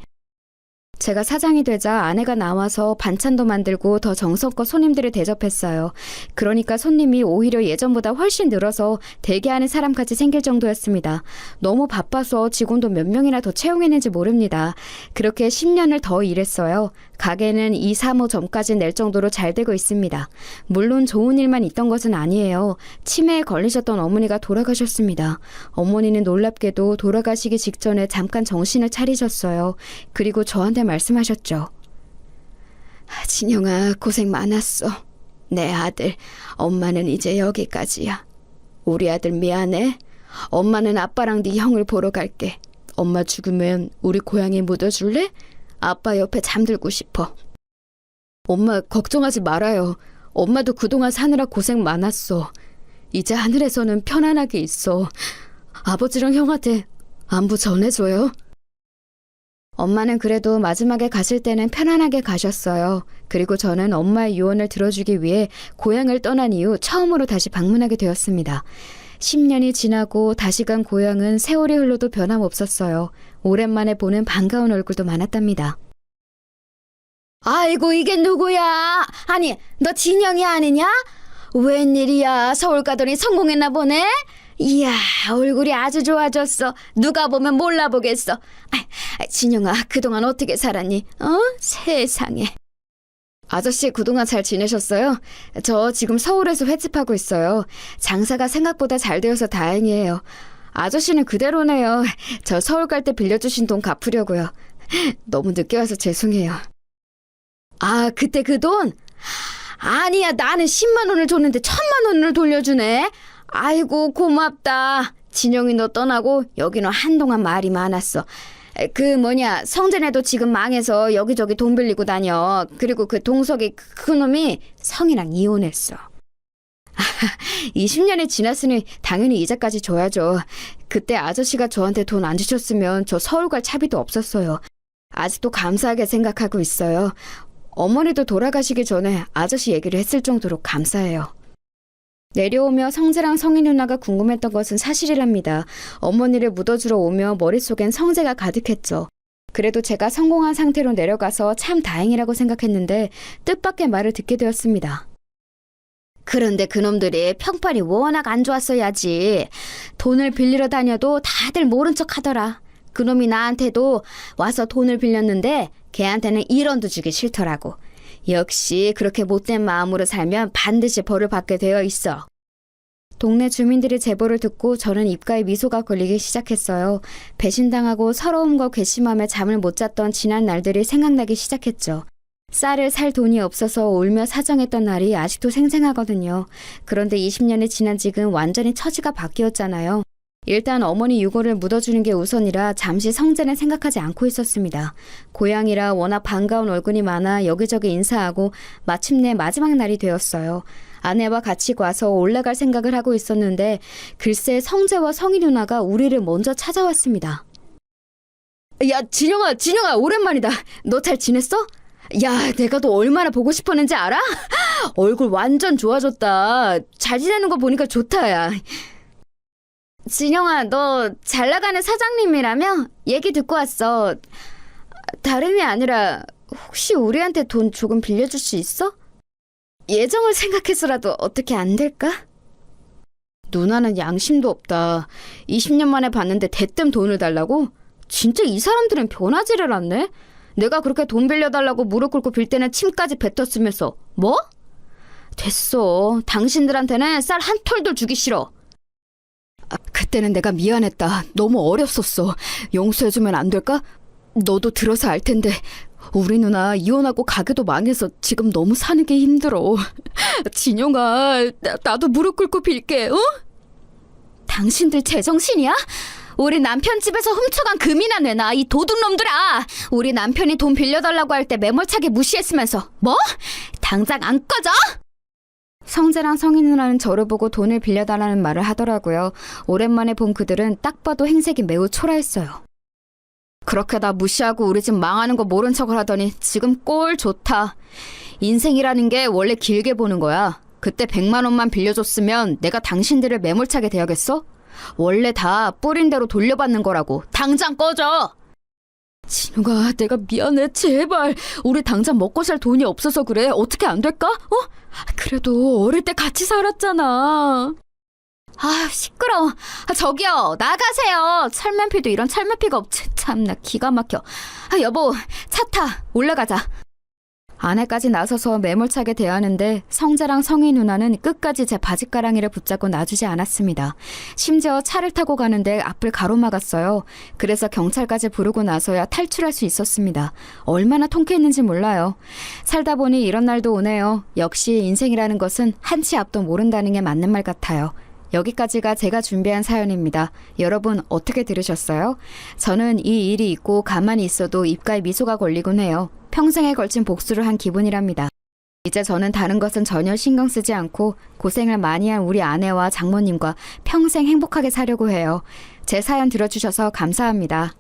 제가 사장이 되자 아내가 나와서 반찬도 만들고 더 정성껏 손님들을 대접했어요. 그러니까 손님이 오히려 예전보다 훨씬 늘어서 대기하는 사람까지 생길 정도였습니다. 너무 바빠서 직원도 몇 명이나 더 채용했는지 모릅니다. 그렇게 10년을 더 일했어요. 가게는 2, 3호점까지 낼 정도로 잘 되고 있습니다. 물론 좋은 일만 있던 것은 아니에요. 치매에 걸리셨던 어머니가 돌아가셨습니다. 어머니는 놀랍게도 돌아가시기 직전에 잠깐 정신을 차리셨어요. 그리고 저한테 말씀하셨죠. 진영아, 고생 많았어. 내 아들, 엄마는 이제 여기까지야. 우리 아들 미안해. 엄마는 아빠랑 네 형을 보러 갈게. 엄마 죽으면 우리 고향에 묻어줄래? 아빠 옆에 잠들고 싶어. 엄마 걱정하지 말아요. 엄마도 그동안 사느라 고생 많았어. 이제 하늘에서는 편안하게 있어. 아버지랑 형한테 안부 전해줘요. 엄마는 그래도 마지막에 가실 때는 편안하게 가셨어요. 그리고 저는 엄마의 유언을 들어주기 위해 고향을 떠난 이후 처음으로 다시 방문하게 되었습니다. 10년이 지나고 다시 간 고향은 세월이 흘러도 변함없었어요. 오랜만에 보는 반가운 얼굴도 많았답니다. 아이고, 이게 누구야? 아니, 너 진영이 아니냐? 웬일이야? 서울 가더니 성공했나 보네? 이야, 얼굴이 아주 좋아졌어. 누가 보면 몰라보겠어. 진영아, 그동안 어떻게 살았니? 세상에. 아저씨, 그동안 잘 지내셨어요? 저 지금 서울에서 횟집하고 있어요. 장사가 생각보다 잘 되어서 다행이에요. 아저씨는 그대로네요. 저 서울 갈 때 빌려주신 돈 갚으려고요. 너무 늦게 와서 죄송해요. 아, 그때 그 돈? 아니야, 나는 10만 원을 줬는데 1,000만 원을 돌려주네. 아이고, 고맙다. 진영이 너 떠나고 여기는 한동안 말이 많았어. 성재네도 지금 망해서 여기저기 돈 빌리고 다녀. 그리고 그 동석이 그 놈이 성이랑 이혼했어. 20년이 지났으니 당연히 이자까지 줘야죠. 그때 아저씨가 저한테 돈 안 주셨으면 저 서울 갈 차비도 없었어요. 아직도 감사하게 생각하고 있어요. 어머니도 돌아가시기 전에 아저씨 얘기를 했을 정도로 감사해요. 내려오며 성재랑 성희 누나가 궁금했던 것은 사실이랍니다. 어머니를 묻어주러 오며 머릿속엔 성재가 가득했죠. 그래도 제가 성공한 상태로 내려가서 참 다행이라고 생각했는데 뜻밖의 말을 듣게 되었습니다. 그런데 그놈들이 평판이 워낙 안 좋았어야지. 돈을 빌리러 다녀도 다들 모른 척 하더라. 그놈이 나한테도 와서 돈을 빌렸는데 걔한테는 1원도 주기 싫더라고. 역시 그렇게 못된 마음으로 살면 반드시 벌을 받게 되어 있어. 동네 주민들의 제보를 듣고 저는 입가에 미소가 걸리기 시작했어요. 배신당하고 서러움과 괘씸함에 잠을 못 잤던 지난 날들이 생각나기 시작했죠. 쌀을 살 돈이 없어서 울며 사정했던 날이 아직도 생생하거든요. 그런데 20년이 지난 지금 완전히 처지가 바뀌었잖아요. 일단 어머니 유골을 묻어주는 게 우선이라 잠시 성재는 생각하지 않고 있었습니다. 고향이라 워낙 반가운 얼굴이 많아 여기저기 인사하고 마침내 마지막 날이 되었어요. 아내와 같이 가서 올라갈 생각을 하고 있었는데 글쎄 성재와 성희 누나가 우리를 먼저 찾아왔습니다. 야, 진영아, 오랜만이다. 너 잘 지냈어? 야, 내가 너 얼마나 보고 싶었는지 알아? 얼굴 완전 좋아졌다. 잘 지내는 거 보니까 좋다, 야. 진영아, 너 잘 나가는 사장님이라며? 얘기 듣고 왔어. 다름이 아니라 혹시 우리한테 돈 조금 빌려줄 수 있어? 예정을 생각해서라도 어떻게 안 될까? 누나는 양심도 없다. 20년 만에 봤는데 대뜸 돈을 달라고? 진짜 이 사람들은 변하지를 않네? 내가 그렇게 돈 빌려달라고 무릎 꿇고 빌 때는 침까지 뱉었으면서 뭐? 됐어. 당신들한테는 쌀 한 톨도 주기 싫어. 그때는 내가 미안했다. 너무 어렸었어. 용서해주면 안 될까? 너도 들어서 알 텐데 우리 누나 이혼하고 가게도 망해서 지금 너무 사는 게 힘들어. 진영아, 나도 무릎 꿇고 빌게, 어? 당신들 제정신이야? 우리 남편 집에서 훔쳐간 금이나 내놔, 이 도둑놈들아. 우리 남편이 돈 빌려달라고 할 때 매몰차게 무시했으면서 뭐? 당장 안 꺼져? 성재랑 성희 누나는 저를 보고 돈을 빌려달라는 말을 하더라고요. 오랜만에 본 그들은 딱 봐도 행색이 매우 초라했어요. 그렇게 나 무시하고 우리 집 망하는 거 모른 척을 하더니 지금 꼴 좋다. 인생이라는 게 원래 길게 보는 거야. 그때 100만 원만 빌려줬으면 내가 당신들을 매몰차게 대하겠어? 원래 다 뿌린 대로 돌려받는 거라고. 당장 꺼져! 진우가 내가 미안해. 제발. 우리 당장 먹고 살 돈이 없어서 그래. 어떻게 안 될까? 그래도 어릴 때 같이 살았잖아. 아, 시끄러워. 저기요, 나가세요. 철면피도 이런 철면피가 없지. 참나 기가 막혀. 여보, 차 타. 올라가자. 아내까지 나서서 매몰차게 대하는데 성자랑 성희 누나는 끝까지 제 바짓가랑이를 붙잡고 놔주지 않았습니다. 심지어 차를 타고 가는데 앞을 가로막았어요. 그래서 경찰까지 부르고 나서야 탈출할 수 있었습니다. 얼마나 통쾌했는지 몰라요. 살다 보니 이런 날도 오네요. 역시 인생이라는 것은 한치 앞도 모른다는 게 맞는 말 같아요. 여기까지가 제가 준비한 사연입니다. 여러분 어떻게 들으셨어요? 저는 이 일이 있고 가만히 있어도 입가에 미소가 걸리곤 해요. 평생에 걸친 복수를 한 기분이랍니다. 이제 저는 다른 것은 전혀 신경 쓰지 않고 고생을 많이 한 우리 아내와 장모님과 평생 행복하게 사려고 해요. 제 사연 들어주셔서 감사합니다.